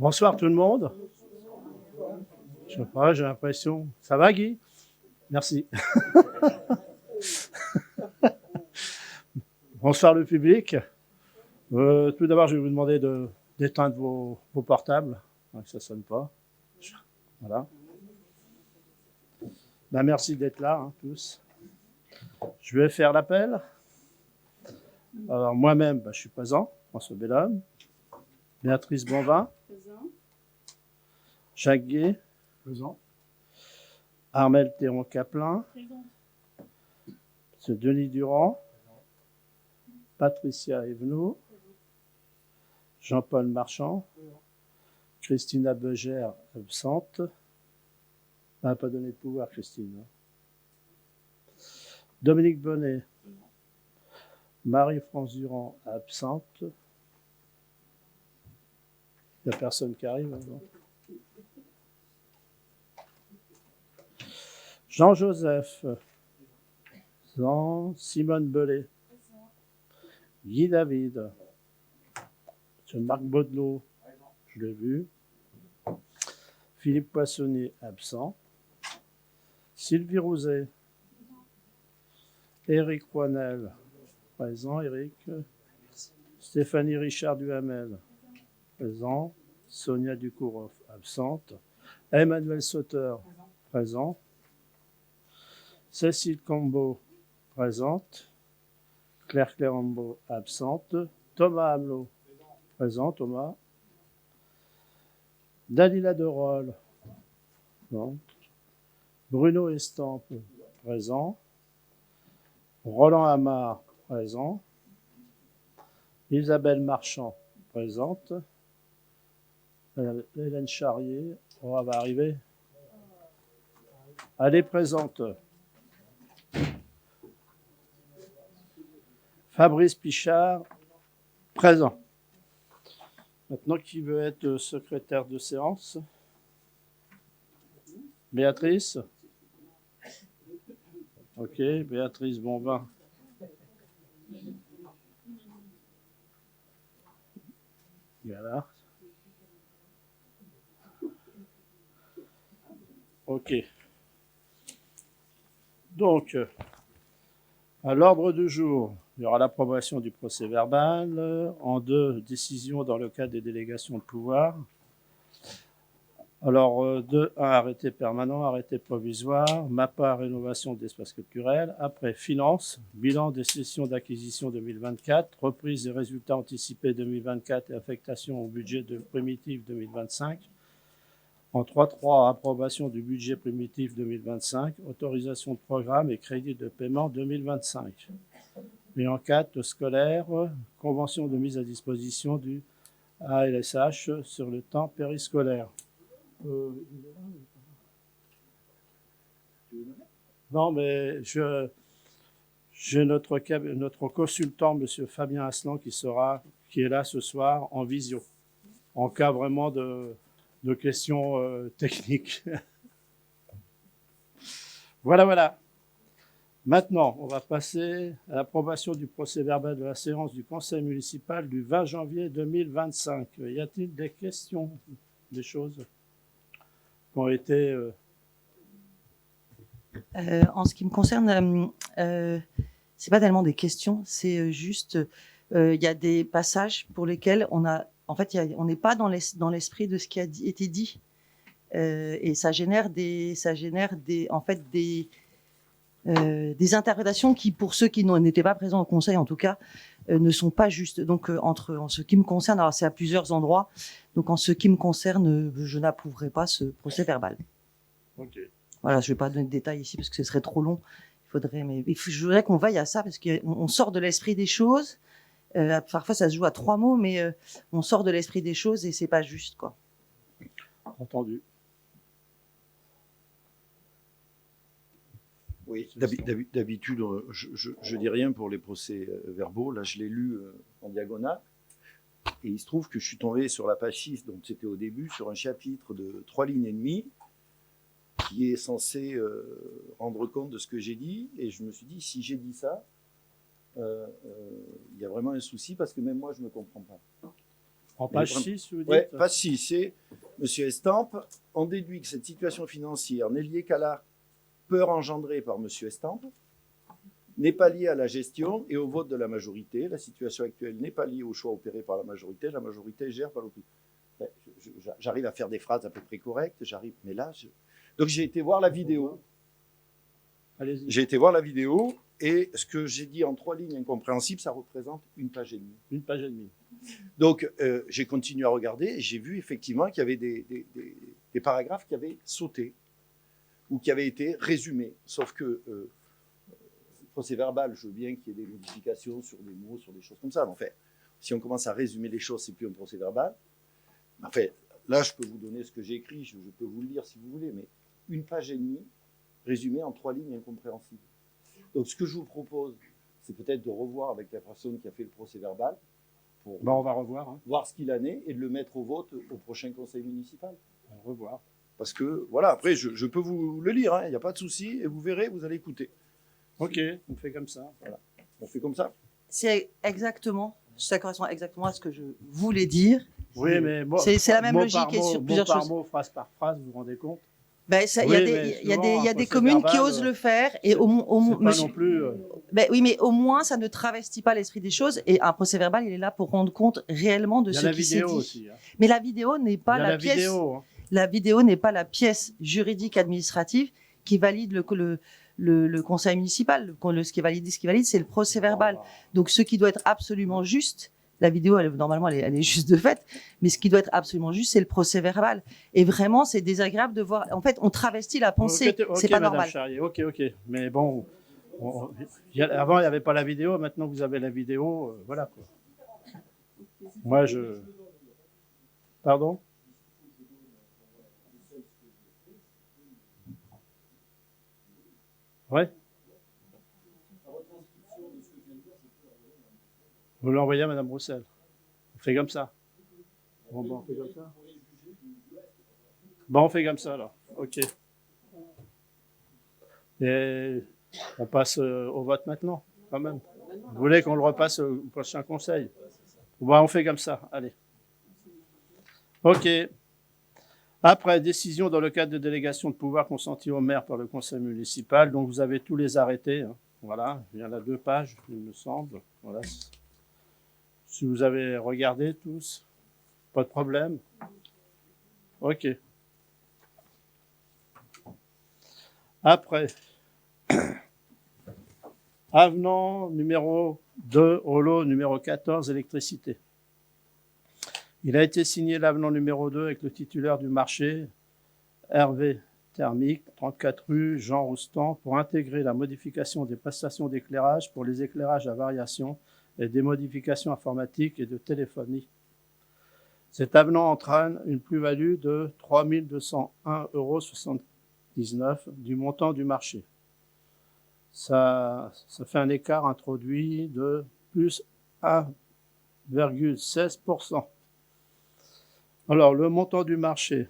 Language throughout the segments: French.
Bonsoir tout le monde. Je sais pas, j'ai l'impression. Ça va Guy? Merci. Bonsoir le public. Tout d'abord, je vais vous demander d'éteindre vos portables, que ça ne sonne pas. Voilà. Ben, merci d'être là, tous. Je vais faire l'appel. Alors moi-même, je suis présent, François Bellhomme. Béatrice Bonvin. Présent. Jacques Gué. Présent. Armel Théron-Caplin. Présent. M. Denis Durand. Patricia Evenot. Jean-Paul Marchand. Christina Beugère, absente. On n'a pas donné de pouvoir, Christine. Dominique Bonnet. Marie-France Durand, absente. Il n'y a personne qui arrive. Non. Jean-Joseph. Simone Bellet. Guy David. M. Marc Baudelot, je l'ai vu. Philippe Poissonnier, absent. Sylvie Rouzet. Éric Roinel, présent. Éric. Stéphanie Richard-Duhamel, présent. Sonia Ducourov, absente. Emmanuel Sauter, présent. Cécile Combeau, présente. Claire Clérambeau, absente. Thomas Hamelot, présent. Thomas. Dalila Derol, non. Bruno Estampe, présent. Roland Amar, présent. Isabelle Marchand, présente. Hélène Charrier, elle va arriver. Elle est présente. Fabrice Pichard, présent. Maintenant, qui veut être secrétaire de séance? Béatrice? Ok, Béatrice Bonvin. Voilà. Ok. Donc, à l'ordre du jour, il y aura l'approbation du procès verbal, en 2 décisions dans le cadre des délégations de pouvoir. Alors, 1 arrêté permanent, arrêté provisoire, MAPA, rénovation d'espaces culturels. Après, finances, bilan des sessions d'acquisition 2024, reprise des résultats anticipés 2024 et affectation au budget de primitif 2025. En 3.3, approbation du budget primitif 2025, autorisation de programme et crédit de paiement 2025. Et en 4, scolaire, convention de mise à disposition du ALSH sur le temps périscolaire. Non, mais j'ai notre consultant, M. Fabien Aslan, qui est là ce soir en visio, en cas vraiment de questions techniques. Voilà. Maintenant, on va passer à l'approbation du procès verbal de la séance du Conseil municipal du 20 janvier 2025. Y a-t-il des questions, des choses qui ont été... En ce qui me concerne, c'est pas tellement des questions, c'est juste, il y a des passages pour lesquels on n'est pas dans l'esprit de ce qui a été dit, et ça génère des interprétations qui, pour ceux qui n'étaient pas présents au Conseil en tout cas, ne sont pas justes. Donc, en ce qui me concerne, alors c'est à plusieurs endroits. Donc, en ce qui me concerne, je n'approuverai pas ce procès verbal. Ok. Voilà, je ne vais pas donner de détails ici parce que ce serait trop long. Je voudrais qu'on veille à ça parce qu'on sort de l'esprit des choses. Parfois, ça se joue à 3 mots, mais on sort de l'esprit des choses et c'est pas juste, quoi. Entendu. Oui, d'habitude, je dis rien pour les procès verbaux. Là, je l'ai lu en diagonale. Et il se trouve que je suis tombé sur la page 6, donc c'était au début, sur un chapitre de 3 lignes et demie qui est censé rendre compte de ce que j'ai dit. Et je me suis dit, si j'ai dit ça, il y a vraiment un souci parce que même moi, je ne me comprends pas. En page 6, vous dites? Ouais, page 6, c'est Monsieur Estampe. On déduit que cette situation financière n'est liée qu'à la peur engendrée par Monsieur Estampe, n'est pas liée à la gestion et au vote de la majorité. La situation actuelle n'est pas liée au choix opéré par la majorité gère par l'opinion. J'arrive à faire des phrases à peu près correctes, mais là, donc j'ai été voir la vidéo. Allez-y. J'ai été voir la vidéo et ce que j'ai dit en 3 lignes incompréhensibles, ça représente 1 page et demie. 1 page et demie. Donc j'ai continué à regarder et j'ai vu effectivement qu'il y avait des paragraphes qui avaient sauté ou qui avaient été résumés. Sauf que le procès verbal, je veux bien qu'il y ait des modifications sur des mots, sur des choses comme ça. Mais en fait, si on commence à résumer les choses, c'est plus un procès verbal. En fait, là, je peux vous donner ce que j'ai écrit, je peux vous le lire si vous voulez, mais 1 page et demie résumée en 3 lignes incompréhensibles. Donc, ce que je vous propose, c'est peut-être de revoir avec la personne qui a fait le procès verbal pour On va revoir. Hein. voir ce qu'il en est et de le mettre au vote au prochain conseil municipal. On va revoir. Parce que, voilà, après, je peux vous le lire, il n'y a pas de souci, et vous verrez, vous allez écouter. Ok, on fait comme ça. Voilà. On fait comme ça. C'est exactement, ça correspond exactement à ce que je voulais dire. Oui, mais c'est la même mot logique par et mot, sur plusieurs mot par choses. mot, phrase par phrase, vous vous rendez compte? Ben, il Oui, y a des procès communes qui verbal, osent le faire et c'est pas monsieur- non plus. Ben oui, mais au moins ça ne travestit pas l'esprit des choses et un procès verbal, il est là pour rendre compte réellement de Il y a ce la qui s'est vidéo dit. aussi. Hein. Mais la vidéo n'est pas Il y a la la pièce. vidéo. Hein. La vidéo n'est pas la pièce juridique administrative qui valide le conseil municipal. Ce qui est valide, c'est le procès verbal. Donc, ce qui doit être absolument juste, la vidéo, normalement, elle est juste de fait, mais ce qui doit être absolument juste, c'est le procès verbal. Et vraiment, c'est désagréable de voir. En fait, on travestit la pensée. Ok, C'est pas Madame normal. Charrier, ok. Mais bon, avant, il n'y avait pas la vidéo. Maintenant que vous avez la vidéo, voilà quoi. Moi, Pardon? Ouais. Vous l'envoyez à Madame Roussel. On fait comme ça. Bon, on fait comme ça. Bon, on fait comme ça, alors. OK. Et on passe au vote maintenant, quand même. Vous voulez qu'on le repasse au prochain conseil? Bon, on fait comme ça. Allez. OK. Après, décision dans le cadre de délégation de pouvoir consentie au maire par le conseil municipal. Donc, vous avez tous les arrêtés. Hein. Voilà. Il y en a 2 pages, il me semble. Voilà. Si vous avez regardé tous, pas de problème. OK. Après, avenant numéro 2 au lot numéro 14, électricité. Il a été signé l'avenant numéro 2 avec le titulaire du marché, Hervé Thermique, 34 rue Jean Roustan, pour intégrer la modification des prestations d'éclairage pour les éclairages à variation et des modifications informatiques et de téléphonie. Cet avenant entraîne une plus-value de 3 201,79 € du montant du marché. Ça fait un écart introduit de plus 1,16%. Alors, le montant du marché,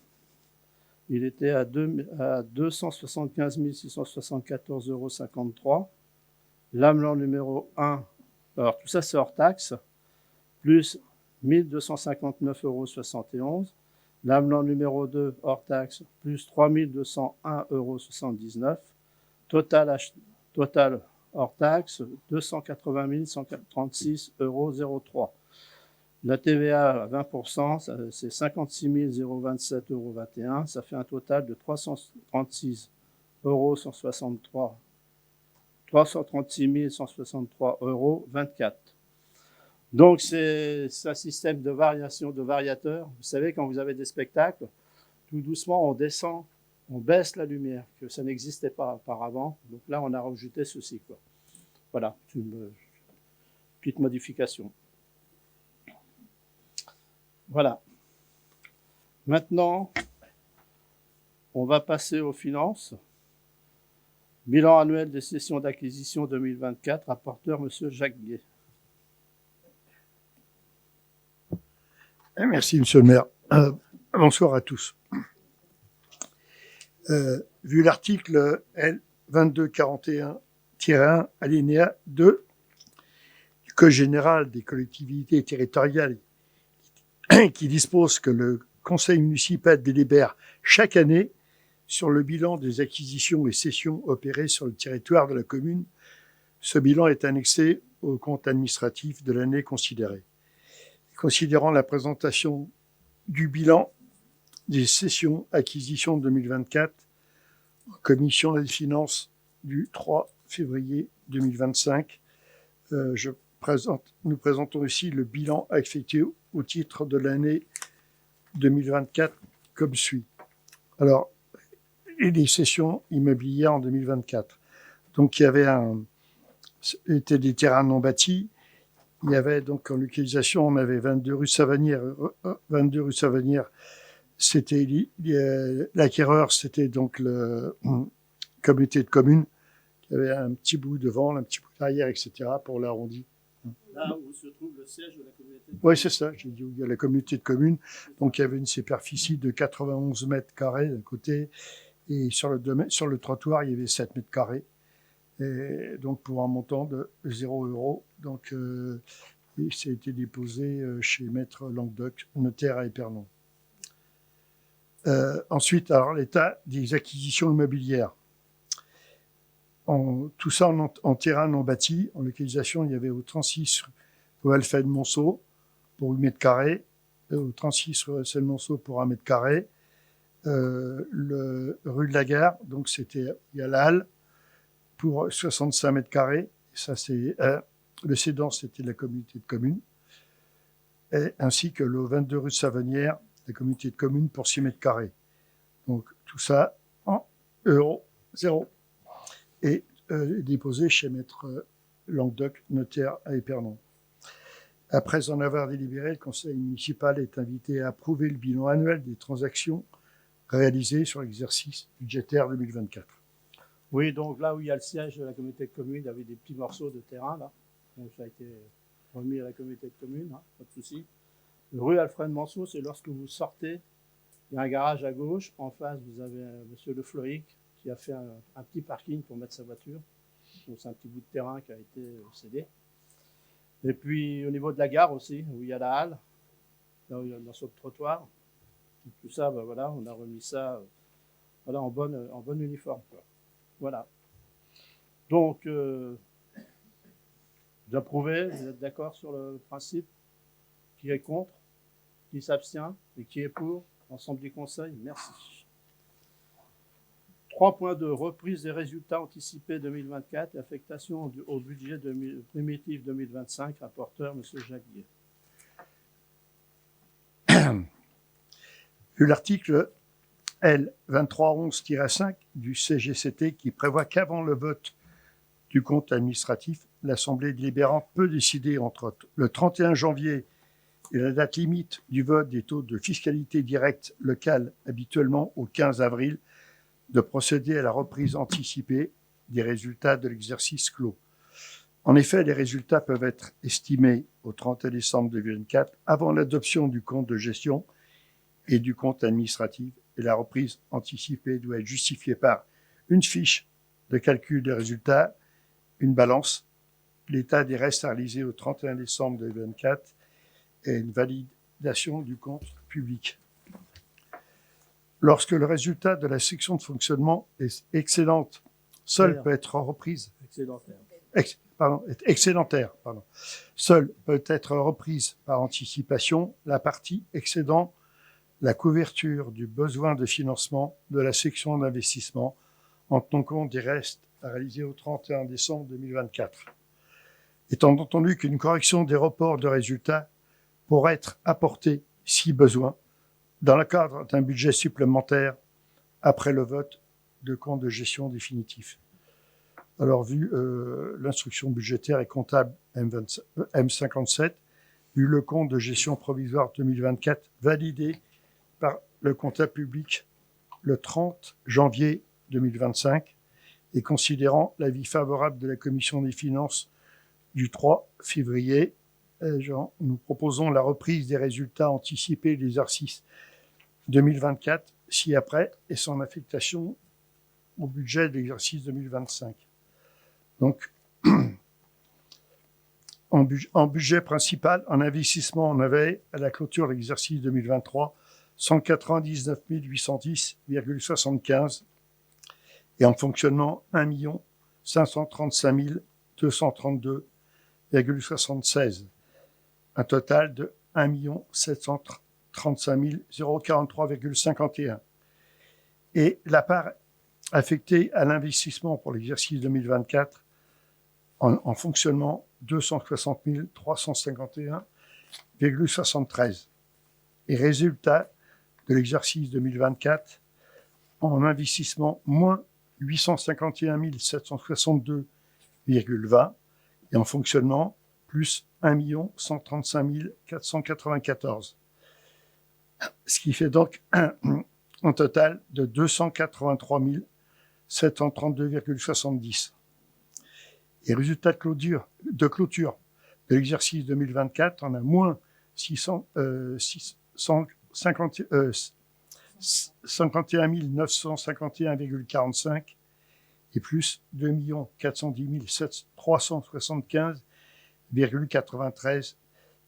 il était à 275 674,53 €. L'avenant numéro 1, alors tout ça c'est hors taxe, plus 1259,71 €. L'avenant numéro 2, hors taxe, plus 3201,79 €. Total hors taxe, 280 136,03 €. La TVA à 20%, c'est 56 027,21 €. Ça fait un total de 336 163 €. Donc, c'est un système de variation de variateur. Vous savez, quand vous avez des spectacles, tout doucement, on descend, on baisse la lumière, que ça n'existait pas auparavant. Donc là, on a rajouté ceci, quoi. Voilà, une petite modification. Voilà. Maintenant, on va passer aux finances. Bilan annuel des sessions d'acquisition 2024, rapporteur M. Jacques Guay. Merci, Monsieur le maire. Bonsoir à tous. Vu l'article L 2241-1, alinéa 2 du Code général des collectivités territoriales qui dispose que le conseil municipal délibère chaque année sur le bilan des acquisitions et cessions opérées sur le territoire de la commune. Ce bilan est annexé au compte administratif de l'année considérée. Considérant la présentation du bilan des cessions acquisitions 2024 en commission des finances du 3 février 2025, nous présentons ici le bilan effectué au titre de l'année 2024 comme suit. Alors, et les cessions immobilières en 2024. Donc, il y avait étaient des terrains non bâtis. Il y avait donc en localisation, on avait 22 rue Savanière. 22 rue Savanière, c'était l'acquéreur, c'était donc le communauté de communes qui avait un petit bout devant, un petit bout derrière, etc. pour l'arrondi. Là où se trouve le siège de la communauté de communes. Oui, c'est ça. J'ai dit où il y a la communauté de communes. Donc, il y avait une superficie de 91 mètres carrés d'un côté. Et sur le trottoir, il y avait 7 mètres carrés. Et donc, pour un montant de 0 €. Donc, et ça a été déposé chez Maître Languedoc, notaire à Épernon. Ensuite, alors, l'état des acquisitions immobilières. Tout ça en terrain non bâti. En localisation, il y avait au 36 rue Alpha de Monceau pour 8 mètres carrés. Au 36 rue Alpha de Monceau pour 1 mètre carré. Rue de la Gare, donc il y a la halle pour 65 mètres carrés. Ça, c'est le cédant, c'était la communauté de communes, ainsi que le 22 rue de Savanière, la communauté de communes pour 6 mètres carrés. Donc tout ça en euros, 0. Et déposé chez Maître Languedoc, notaire à Épernon. Après en avoir délibéré, le conseil municipal est invité à approuver le bilan annuel des transactions réalisées sur l'exercice budgétaire 2024. Oui, donc là où il y a le siège de la communauté de communes, il y avait des petits morceaux de terrain là. Donc ça a été remis à la communauté de communes, hein, pas de souci. Rue Alfred Manceau, c'est lorsque vous sortez, il y a un garage à gauche. En face, vous avez monsieur Le Floïc qui a fait un petit parking pour mettre sa voiture. Donc c'est un petit bout de terrain qui a été cédé. Et puis au niveau de la gare aussi, où il y a la halle, là où il y a un morceau de trottoir. Et tout ça, ben voilà, on a remis ça voilà, en bonne uniforme, quoi. Voilà. Donc, vous approuvez, vous êtes d'accord sur le principe? Qui est contre? Qui s'abstient? Et qui est pour? Ensemble du conseil, merci. 3.2, reprise des résultats anticipés 2024 et affectation au budget primitif 2025. Rapporteur, M. Jacquier. Vu l'article L. 2311-5 du CGCT qui prévoit qu'avant le vote du compte administratif, l'Assemblée délibérante peut décider entre le 31 janvier et la date limite du vote des taux de fiscalité directe locale habituellement au 15 avril de procéder à la reprise anticipée des résultats de l'exercice clos. En effet, les résultats peuvent être estimés au 31 décembre 2024 avant l'adoption du compte de gestion et du compte administratif, et la reprise anticipée doit être justifiée par une fiche de calcul des résultats, une balance, l'état des restes réalisés au 31 décembre 2024 et une validation du compte public. Lorsque le résultat de la section de fonctionnement est excédente, seul peut être reprise. Excédentaire. Seule peut être reprise par anticipation la partie excédant la couverture du besoin de financement de la section d'investissement en tenant compte des restes à réaliser au 31 décembre 2024. Étant entendu qu'une correction des reports de résultats pourrait être apportée, si besoin, dans le cadre d'un budget supplémentaire après le vote de compte de gestion définitif. Alors, vu l'instruction budgétaire et comptable M57, vu le compte de gestion provisoire 2024 validé par le comptable public le 30 janvier 2025 et considérant l'avis favorable de la commission des finances du 3 février, nous proposons la reprise des résultats anticipés de l'exercice 2024 ci-après et son affectation au budget de l'exercice 2025. Donc, En budget principal, en investissement, on avait à la clôture de l'exercice 2023 199 810,75 et en fonctionnement 1 535 232,76. Un total de 1 735 043,51. Et la part affectée à l'investissement pour l'exercice 2024 en fonctionnement 260 351,73. Et résultat de l'exercice 2024 en investissement moins 851 762,20 et en fonctionnement plus 1 135 494. Ce qui fait donc un total de 283 732,70. Et résultat de clôture de l'exercice 2024, on a moins 51 951,45 et plus 2 410 375,93,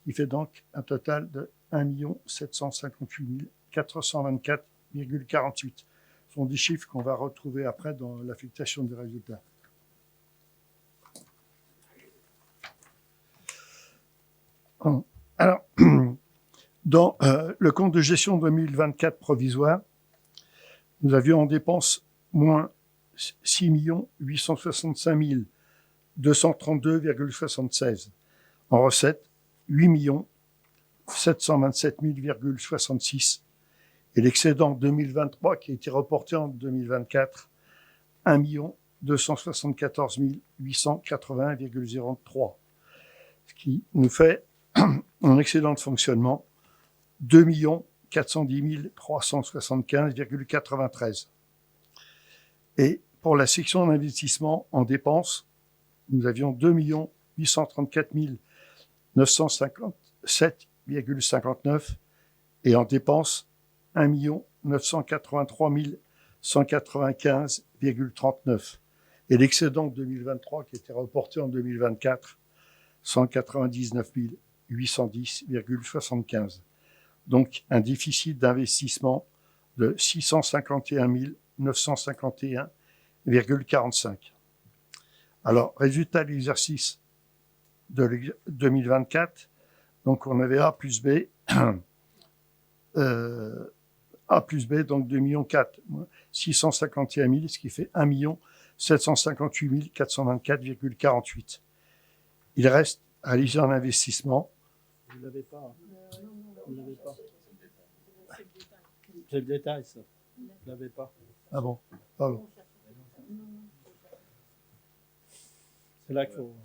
qui fait donc un total de 1 758 424,48. Ce sont des chiffres qu'on va retrouver après dans l'affectation des résultats. Alors, dans le compte de gestion 2024 provisoire, nous avions en dépenses moins 6 865 232,76. En recettes, 8 727 000,66. Et l'excédent 2023 qui a été reporté en 2024, 1 274 881,03. Ce qui nous fait un excédent de fonctionnement 2 410 375,93. Et pour la section d'investissement en dépenses, nous avions 2 834 957,59 et en dépenses 1 983 195,39. Et l'excédent de 2023 qui était reporté en 2024, 199 810,75. Donc un déficit d'investissement de 651 951,45. Alors, résultat de l'exercice de 2024, donc on avait A plus B, donc 2 4 651 000, ce qui fait 1 758 424,48. Il reste réalisé en investissement. Vous ne l'avez pas. Vous ne l'avez pas. C'est le détail, ça. Vous ne l'avez pas. Ah bon, pardon. C'est là qu'il faut.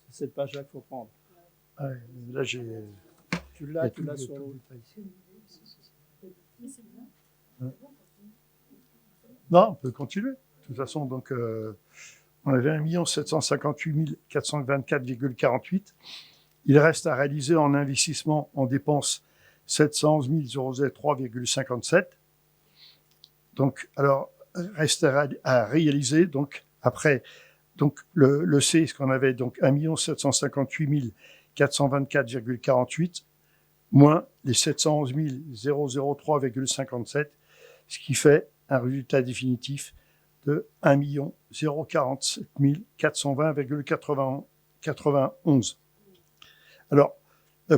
C'est cette page-là qu'il faut prendre. Ah, là, j'ai. Tu l'as sur l'autre. Non, on peut continuer. De toute façon, donc, on avait 1 758 424,48. Il reste à réaliser en investissement, en dépenses, 711 003,57. Donc, alors, reste à réaliser, donc, après, donc, le C, ce qu'on avait, donc, 1 758 424,48, moins les 711 003,57, ce qui fait un résultat définitif de 1 047 420,91. Alors,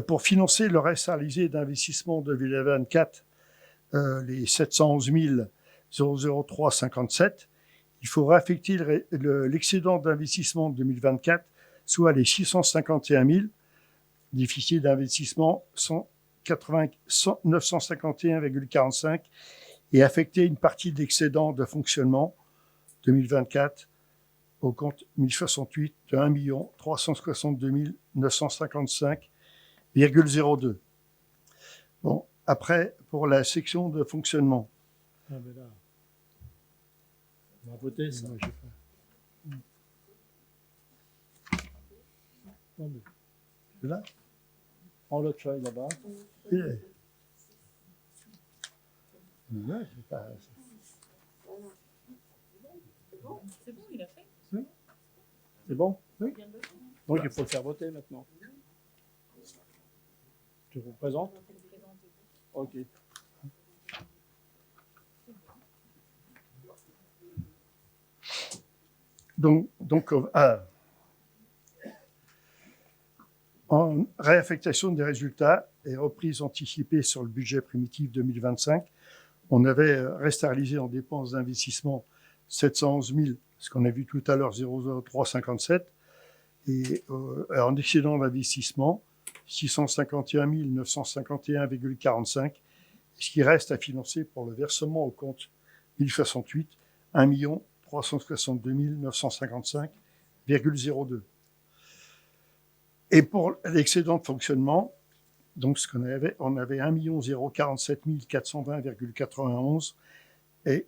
pour financer le reste réalisé d'investissement de 2024, les 711 003,57, il faudra affecter l'excédent d'investissement de 2024, soit les 651 000, déficit d'investissement 951,45, et affecter une partie de l'excédent de fonctionnement 2024 au compte 1068 de 1 362 955,02. Bon, après, pour la section de fonctionnement. Ah, mais là, on va voter ça. Là, Prends l'autre feuille là-bas. ouais, c'est pas... C'est bon, il a fait. C'est bon? Oui. Donc il faut le faire voter maintenant. Tu vous présentes? Ok. Donc en réaffectation des résultats et reprise anticipée sur le budget primitif 2025, on avait resté à réaliser en dépenses d'investissement 711 000, ce qu'on a vu tout à l'heure, 00357, et en excédent d'investissement, 651 951,45, ce qui reste à financer pour le versement au compte 1068, 1 362 955,02. Et pour l'excédent de fonctionnement, donc ce qu'on avait, on avait 1 047 420,91 et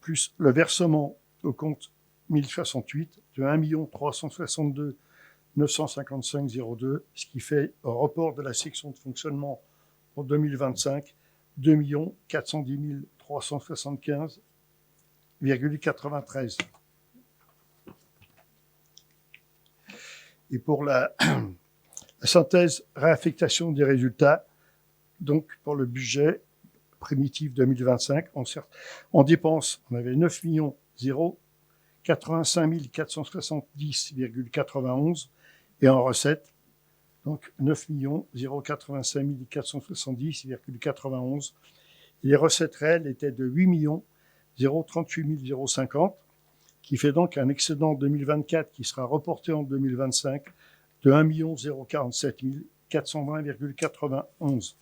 plus le versement au compte 1068 de 1 362 955,02, ce qui fait un report de la section de fonctionnement pour 2025 2 410 375,93. Et pour la synthèse réaffectation des résultats, donc pour le budget primitif 2025, en dépenses, on avait 9 085 470,91 et en recettes, donc 9 085 470,91. Les recettes réelles étaient de 8 038 050, qui fait donc un excédent 2024 qui sera reporté en 2025 de 1 047 420,91.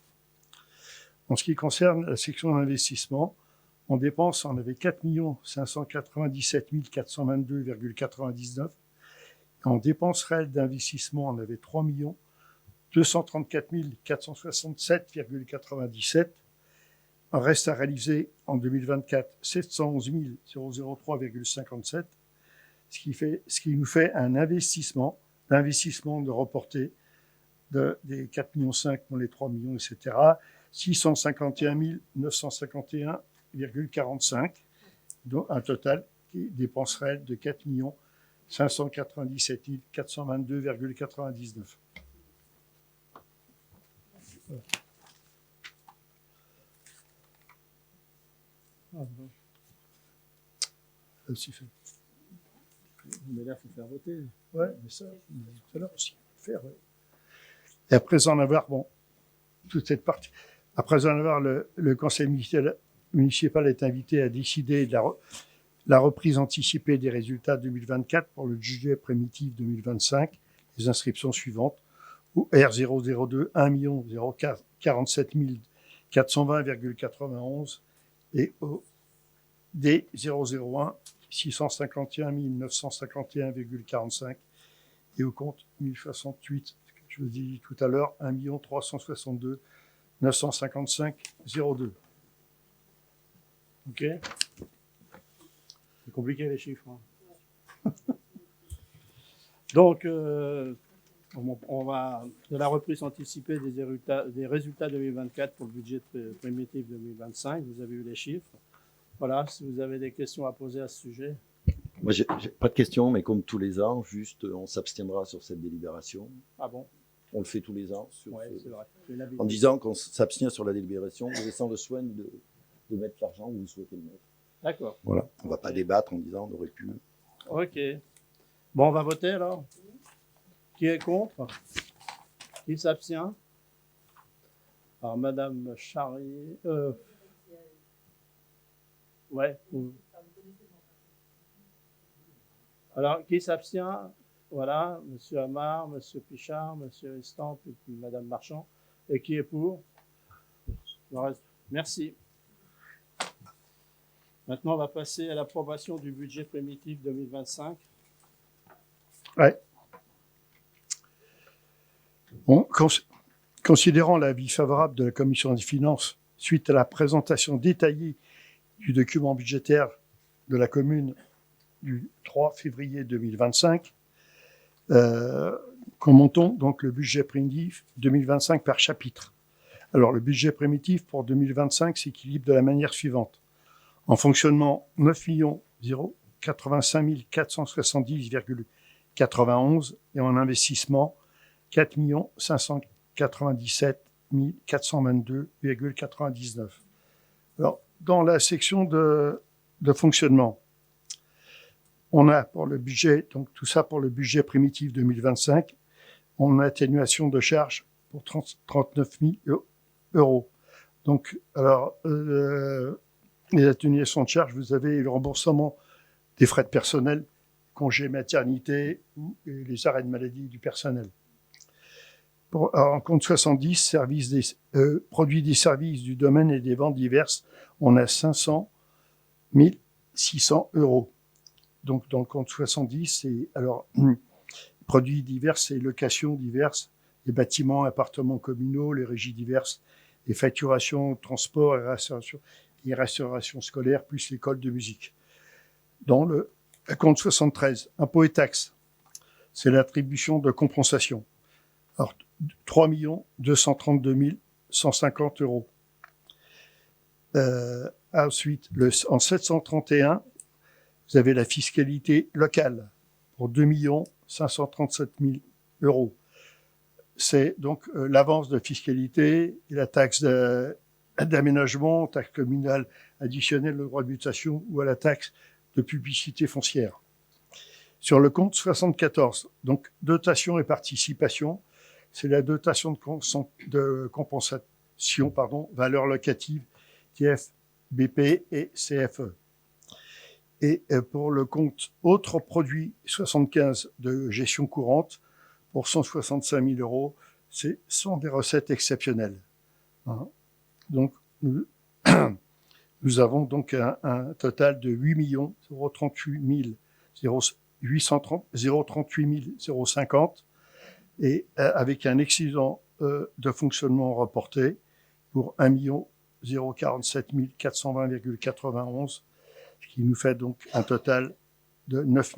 En ce qui concerne la section d'investissement, en dépenses, on avait 4 597 422,99. En dépenses réelles d'investissement, on avait 3 234 467,97. Un reste à réaliser en 2024, 711 003,57, ce qui nous fait un investissement de reporté des 4,5 millions, les 3 millions, etc., 651 951,45, donc un total qui dépense réel de 4 597 422,99. Aussi fait. Mais là, il faut faire voter. Ouais, mais ça, tout à l'heure aussi, faire. Ouais. Et après en avoir, bon, toute cette partie. Après en avoir, le conseil municipal est invité à décider de la reprise anticipée des résultats 2024 pour le budget primitif 2025. Les inscriptions suivantes. Au R002, 1 047 420,91 et au D001, 651 951,45 et au compte 1068, je vous dis tout à l'heure, 1 362 955,02. Ok. C'est compliqué les chiffres. Hein. Donc, on va de la reprise anticipée des résultats 2024 pour le budget primitif 2025. Vous avez eu les chiffres. Voilà, si vous avez des questions à poser à ce sujet. Moi, j'ai pas de questions, mais comme tous les ans, juste on s'abstiendra sur cette délibération. Ah bon? On le fait tous les ans. Ouais, c'est vrai. En disant qu'on s'abstient sur la délibération, en laissant le soin de mettre l'argent où vous souhaitez le mettre. D'accord. Voilà. On ne va pas débattre en disant on aurait pu. Ok. Bon, on va voter alors. Qui est contre? Qui s'abstient? Alors, Madame Charrier. Ouais. Alors, qui s'abstient? Voilà, Monsieur Amar, Monsieur Pichard, Monsieur Estampe et puis Madame Marchand. Et qui est pour? Le reste. Merci. Maintenant, on va passer à l'approbation du budget primitif 2025. Ouais. Bon, considérant l'avis favorable de la Commission des finances suite à la présentation détaillée du document budgétaire de la commune du 3 février 2025, commentons donc le budget primitif 2025 par chapitre. Alors, le budget primitif pour 2025 s'équilibre de la manière suivante. En fonctionnement, 9 085 470,89 91 et en investissement 4 597 422,99. Alors, dans la section de fonctionnement, on a pour le budget, donc tout ça pour le budget primitif 2025, on a atténuation de charges pour 39 000 euros. Donc, alors, les atténuations de charges, vous avez le remboursement des frais de personnel, congés maternité ou les arrêts de maladie du personnel. En compte 70, produits des services du domaine et des ventes diverses, on a 500 600 euros. Donc, dans le compte 70, c'est, alors, produits divers et locations diverses, les bâtiments, appartements communaux, les régies diverses, les facturations, transport et restauration scolaire, plus l'école de musique. Dans le compte 73, impôts et taxes, c'est l'attribution de compensation. Alors, 3 232 150 euros. Ensuite, en 731, vous avez la fiscalité locale pour 2 537 000 euros. C'est donc l'avance de fiscalité et la taxe d'aménagement, taxe communale additionnelle au droit de mutation ou à la taxe de publicité foncière. Sur le compte 74, donc dotation et participation, c'est la dotation de compensation, valeur locative, TF, BP et CFE. Et pour le compte autres produits 75 de gestion courante, pour 165 000 euros, ce sont des recettes exceptionnelles. Hein. Donc, nous avons donc un total de 8 038 050 et avec un excédent de fonctionnement reporté pour 1 047 420,91, ce qui nous fait donc un total de 9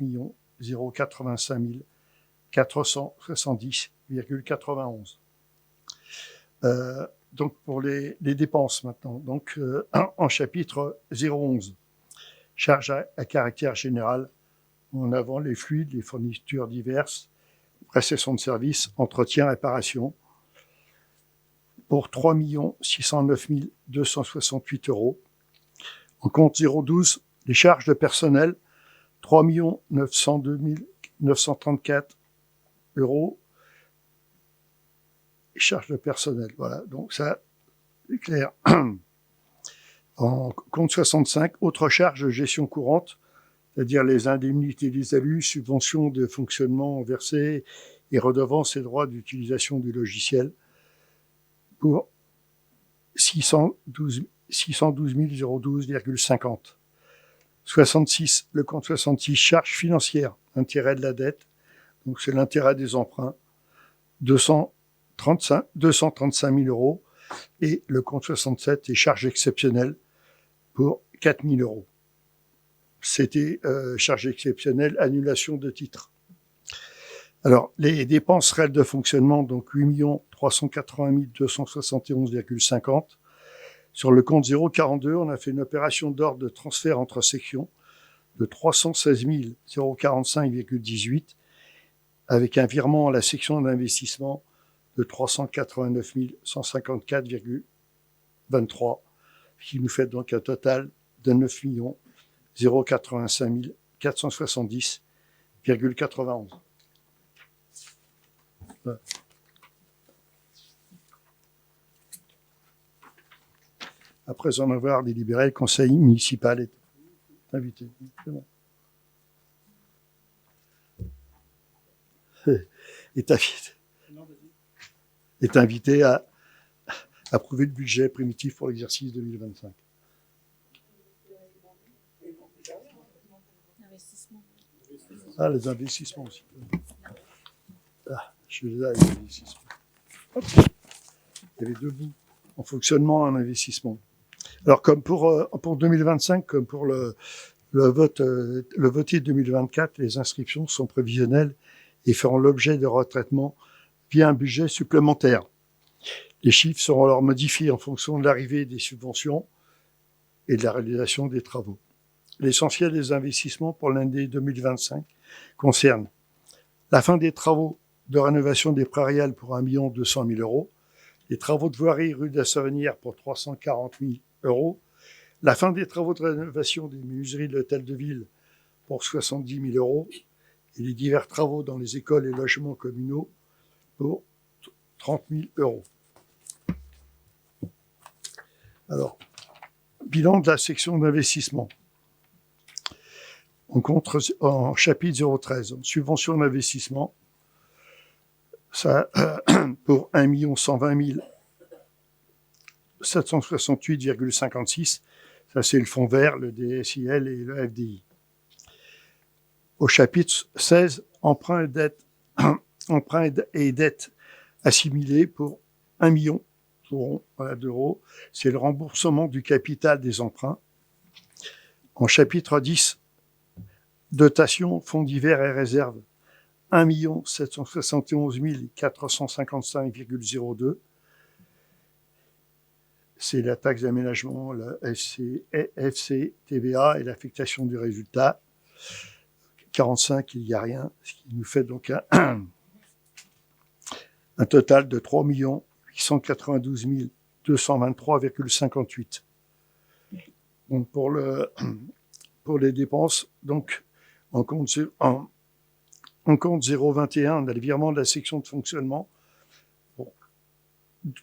085 470,91. Donc pour les dépenses maintenant, donc en chapitre 011, charges à caractère général, en avant les fluides, les fournitures diverses, prestations de services, entretien, réparation, pour 3 609 268 euros. En compte 012, les charges de personnel, 3 902 934 euros. Les charges de personnel, voilà, donc ça, c'est clair. En compte 65, autres charges de gestion courante, c'est-à-dire les indemnités des alus, subventions de fonctionnement versées et redevances et droits d'utilisation du logiciel, pour 612 012,50. 66, le compte 66, charges financières, intérêt de la dette, donc c'est l'intérêt des emprunts, 235 000 euros, et le compte 67 est charges exceptionnelles pour 4 000 euros. C'était charges exceptionnelles, annulation de titres. Alors, les dépenses réelles de fonctionnement, donc 8 380 271,50. Sur le compte 042, on a fait une opération d'ordre de transfert entre sections de 316 045,18 avec un virement à la section d'investissement de 389 154,23, ce qui nous fait donc un total de 9 085 470,91. Ouais. Après en avoir délibéré, le conseil municipal est invité. C'est bon. Est invité à approuver le budget primitif pour l'exercice 2025. Ah, les investissements aussi. Ah, je suis là, les investissements. Hop. Il y avait deux bouts en fonctionnement, un investissement. Alors, comme pour 2025, comme pour le voté 2024, les inscriptions sont prévisionnelles et feront l'objet de retraitement via un budget supplémentaire. Les chiffres seront alors modifiés en fonction de l'arrivée des subventions et de la réalisation des travaux. L'essentiel des investissements pour l'année 2025 concerne La fin des travaux de rénovation des prairiales pour 1 200 000 euros. Les travaux de voirie rue de la Savonnière pour 340 000 euros. La fin des travaux de rénovation des menuiseries de l'hôtel de ville pour 70 000 euros. Et les divers travaux dans les écoles et logements communaux pour 30 000 euros. Alors, bilan de la section d'investissement. On compte en chapitre 013, subvention d'investissement, ça, pour 1 120 768,56. Ça, c'est le fonds vert, le DSIL et le FDI. Au chapitre 16, emprunts et dettes assimilées pour 1 million d'euros. C'est le remboursement du capital des emprunts. En chapitre 10, dotation, fonds divers et réserves, 1 771 455,02. C'est la taxe d'aménagement, la FC, TVA et l'affectation du résultat. 45, il n'y a rien, ce qui nous fait donc un total de 3 892 223,58. Donc pour les dépenses, donc en compte 021, on a le virement de la section de fonctionnement pour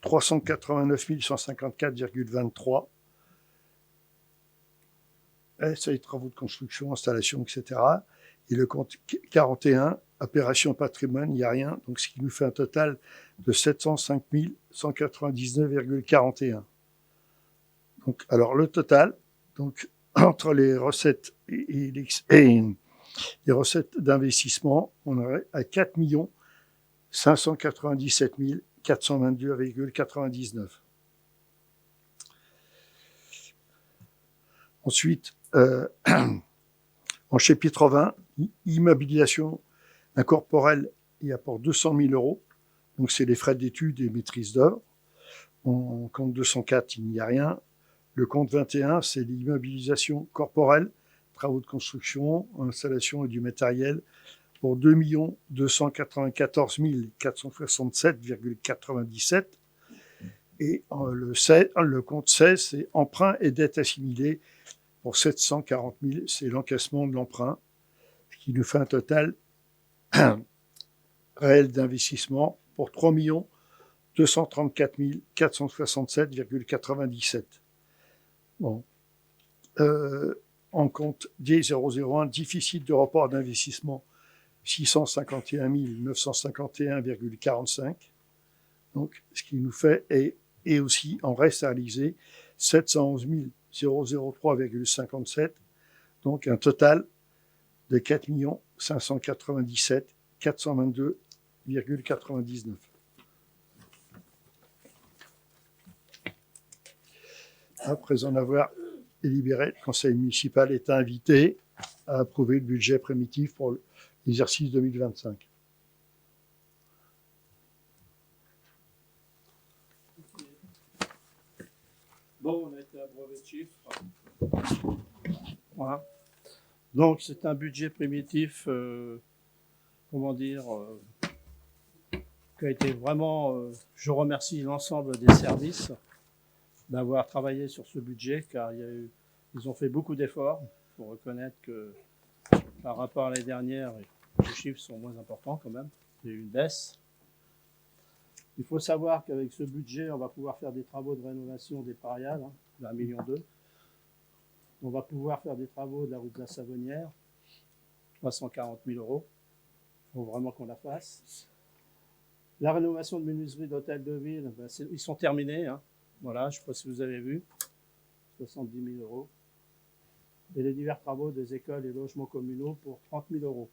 389 154,23. Ça, les travaux de construction, installation, etc. Et le compte 41, opération patrimoine, il n'y a rien. Donc, ce qui nous fait un total de 705 199,41. Donc, alors, le total, donc, entre les recettes et les recettes d'investissement, on aurait à 4 597 422,99. Ensuite, en chapitre 20, immobilisation incorporelle, il y a pour 200 000 euros. Donc, c'est les frais d'études et maîtrise d'œuvre. En compte 204, il n'y a rien. Le compte 21, c'est l'immobilisation corporelle, travaux de construction, installation et du matériel pour 2 294 467,97. Et le compte 16, c'est emprunt et dette assimilée pour 740 000, c'est l'encaissement de l'emprunt, ce qui nous fait un total réel d'investissement pour 3 234 467,97. Bon. En compte D001, déficit de report d'investissement 651 951,45. Donc, ce qui nous fait, et aussi en reste à réaliser 711 003,57. Donc, un total de 4 597 422,99. Après en avoir délibéré, le conseil municipal est invité à approuver le budget primitif pour l'exercice 2025. Bon, on a été abreuvé de chiffres. Voilà. Donc, c'est un budget primitif, qui a été vraiment... je remercie l'ensemble des services d'avoir travaillé sur ce budget, car ils ont fait beaucoup d'efforts. Il faut reconnaître que par rapport à l'année dernière, les chiffres sont moins importants quand même. Il y a eu une baisse. Il faut savoir qu'avec ce budget, on va pouvoir faire des travaux de rénovation des prairiales, de 1,2 million. On va pouvoir faire des travaux de la route de la Savonnière, 340 000 euros. Il faut vraiment qu'on la fasse. La rénovation de menuiserie d'hôtel de ville, ils sont terminés. Voilà, je ne sais pas si vous avez vu, 70 000 euros. Et les divers travaux des écoles et logements communaux pour 30 000 euros.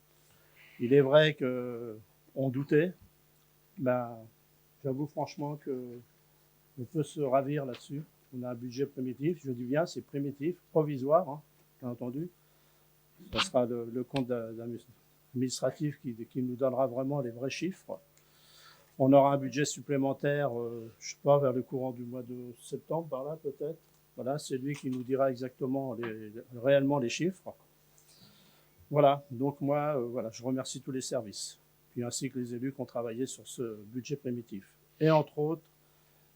Il est vrai qu'on doutait. J'avoue franchement qu'on peut se ravir là-dessus. On a un budget primitif, je dis bien, c'est primitif, provisoire, bien entendu. Ce sera le compte administratif qui nous donnera vraiment les vrais chiffres. On aura un budget supplémentaire, je ne sais pas, vers le courant du mois de septembre, par là peut-être. Voilà, c'est lui qui nous dira exactement réellement les chiffres. Voilà, donc moi, je remercie tous les services. puis ainsi que les élus qui ont travaillé sur ce budget primitif. Et entre autres,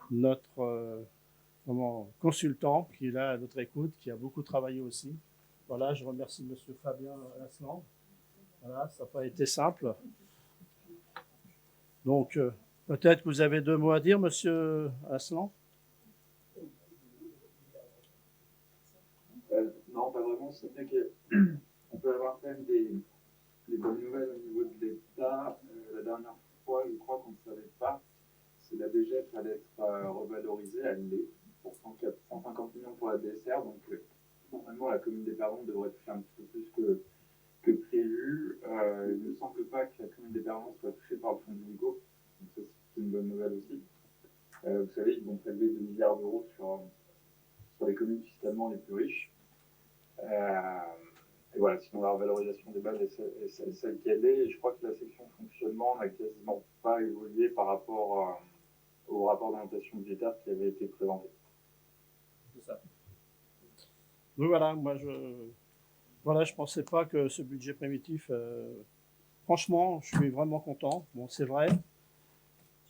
notre consultant qui est là à notre écoute, qui a beaucoup travaillé aussi. Voilà, je remercie M. Fabien Aslan. Voilà, ça n'a pas été simple. Donc, peut-être que vous avez 2 mots à dire, M. Aslan. Non, pas vraiment. C'est vrai qu'on peut avoir quand même des bonnes nouvelles au niveau de l'État. La dernière fois, je crois qu'on ne savait pas si la DGF allait être revalorisée. Elle l'est pour 150 millions pour la DSR. Donc, normalement, la commune d'Épernon devrait toucher un petit peu plus que prévu. Il ne semble pas que la commune d'Épernon soit touchée par le fonds du NICO. Donc, ça, c'est une bonne nouvelle aussi. Vous savez, ils vont prélever 2 milliards d'euros sur les communes fiscalement les plus riches. Et voilà, sinon la revalorisation des bases est celle qu'elle est. Et je crois que la section fonctionnement n'a quasiment pas évolué par rapport au rapport d'orientation budgétaire qui avait été présenté. C'est ça. Donc voilà, moi je pensais pas que ce budget primitif, franchement, je suis vraiment content. Bon, c'est vrai.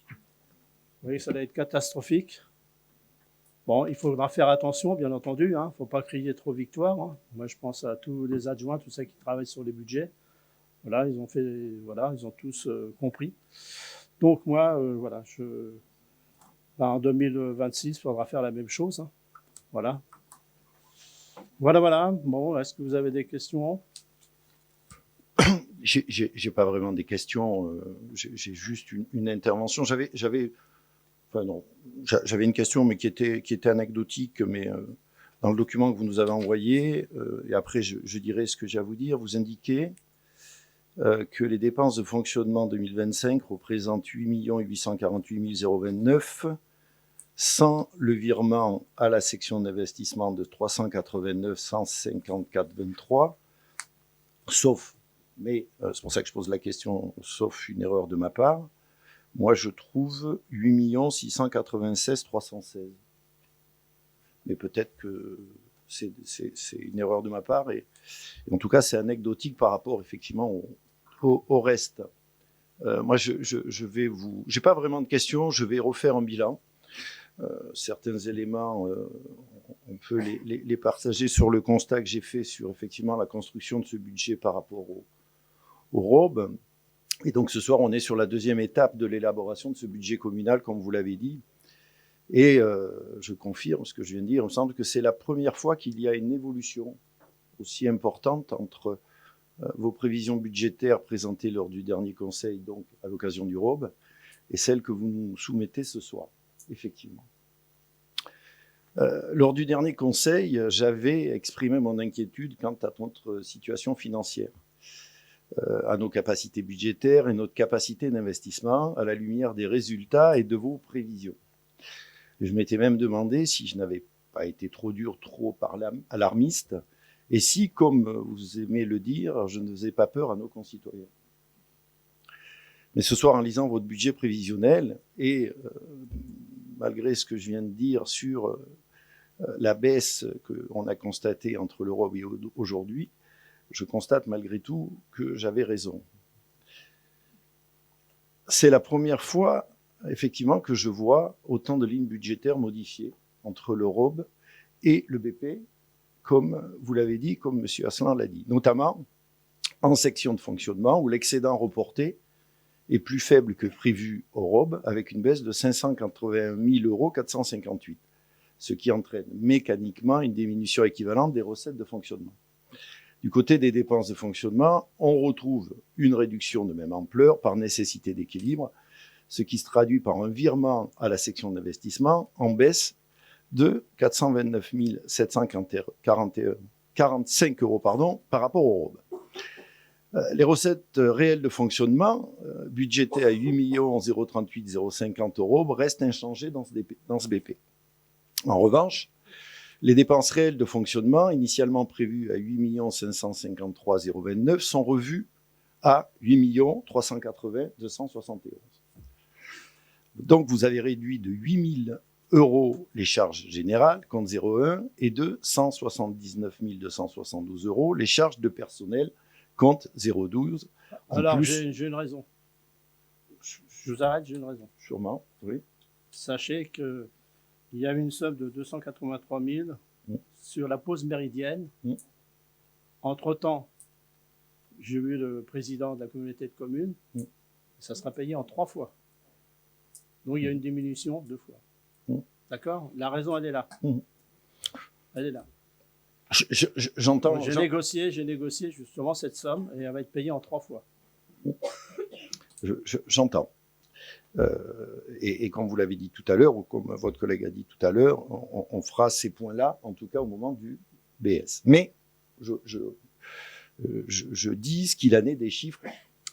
Vous voyez, ça va être catastrophique. Bon, il faudra faire attention, bien entendu. Il ne faut pas crier trop victoire. Hein. Moi, je pense à tous les adjoints, tous ceux qui travaillent sur les budgets. Voilà, ils ont tous compris. Donc moi, voilà, en 2026, il faudra faire la même chose. Hein. Voilà. Voilà. Bon, est-ce que vous avez des questions? J'ai pas vraiment des questions. J'ai juste une intervention. J'avais une question, mais qui était anecdotique, mais dans le document que vous nous avez envoyé, et après je dirai ce que j'ai à vous dire, vous indiquez que les dépenses de fonctionnement 2025 représentent 8 848 029, sans le virement à la section d'investissement de 389 154 23, sauf, mais c'est pour ça que je pose la question, sauf une erreur de ma part. Moi, je trouve 8 696 316. Mais peut-être que c'est une erreur de ma part. Et en tout cas, c'est anecdotique par rapport, effectivement, au reste. Moi, je vais vous... J'ai pas vraiment de questions. Je vais refaire un bilan. Certains éléments, on peut les partager sur le constat que j'ai fait sur, effectivement, la construction de ce budget par rapport au ROB. Et donc ce soir, on est sur la 2e étape de l'élaboration de ce budget communal, comme vous l'avez dit. Et je confirme ce que je viens de dire. Il me semble que c'est la première fois qu'il y a une évolution aussi importante entre vos prévisions budgétaires présentées lors du dernier conseil, donc à l'occasion du ROB, et celles que vous nous soumettez ce soir, effectivement. Lors du dernier conseil, j'avais exprimé mon inquiétude quant à notre situation financière, à nos capacités budgétaires et notre capacité d'investissement à la lumière des résultats et de vos prévisions. Je m'étais même demandé si je n'avais pas été trop dur, trop alarmiste, et si, comme vous aimez le dire, je ne faisais pas peur à nos concitoyens. Mais ce soir, en lisant votre budget prévisionnel, et malgré ce que je viens de dire sur la baisse qu'on a constatée entre le ROB et aujourd'hui, je constate malgré tout que j'avais raison. C'est la première fois, effectivement, que je vois autant de lignes budgétaires modifiées entre le ROB et le BP, comme vous l'avez dit, comme M. Aslan l'a dit, notamment en section de fonctionnement où l'excédent reporté est plus faible que prévu au ROB, avec une baisse de 581 458 €, ce qui entraîne mécaniquement une diminution équivalente des recettes de fonctionnement. Du côté des dépenses de fonctionnement, on retrouve une réduction de même ampleur par nécessité d'équilibre, ce qui se traduit par un virement à la section d'investissement en baisse de 429 745 € par rapport au ROB. Les recettes réelles de fonctionnement, budgétées à 8 038 050 € restent inchangées dans ce BP. En revanche, les dépenses réelles de fonctionnement, initialement prévues à 8 553 029, sont revues à 8 380 271. Donc, vous avez réduit de 8 000 € les charges générales, compte 01, et de 179 272 € les charges de personnel, compte 012. Alors, j'ai une raison. Je vous arrête, j'ai une raison. Sûrement, oui. Sachez qu'il y a une somme de 283 000 sur la pause méridienne. Entre-temps, j'ai vu le président de la communauté de communes. Ça sera payé en 3 fois. Donc, il y a une diminution 2 fois. D'accord? La raison, elle est là. Elle est là. J'entends. J'ai négocié justement cette somme et elle va être payée en 3 fois. J'entends. Et comme vous l'avez dit tout à l'heure, ou comme votre collègue a dit tout à l'heure, on fera ces points-là, en tout cas au moment du BS. Mais je dis ce qu'il en est des chiffres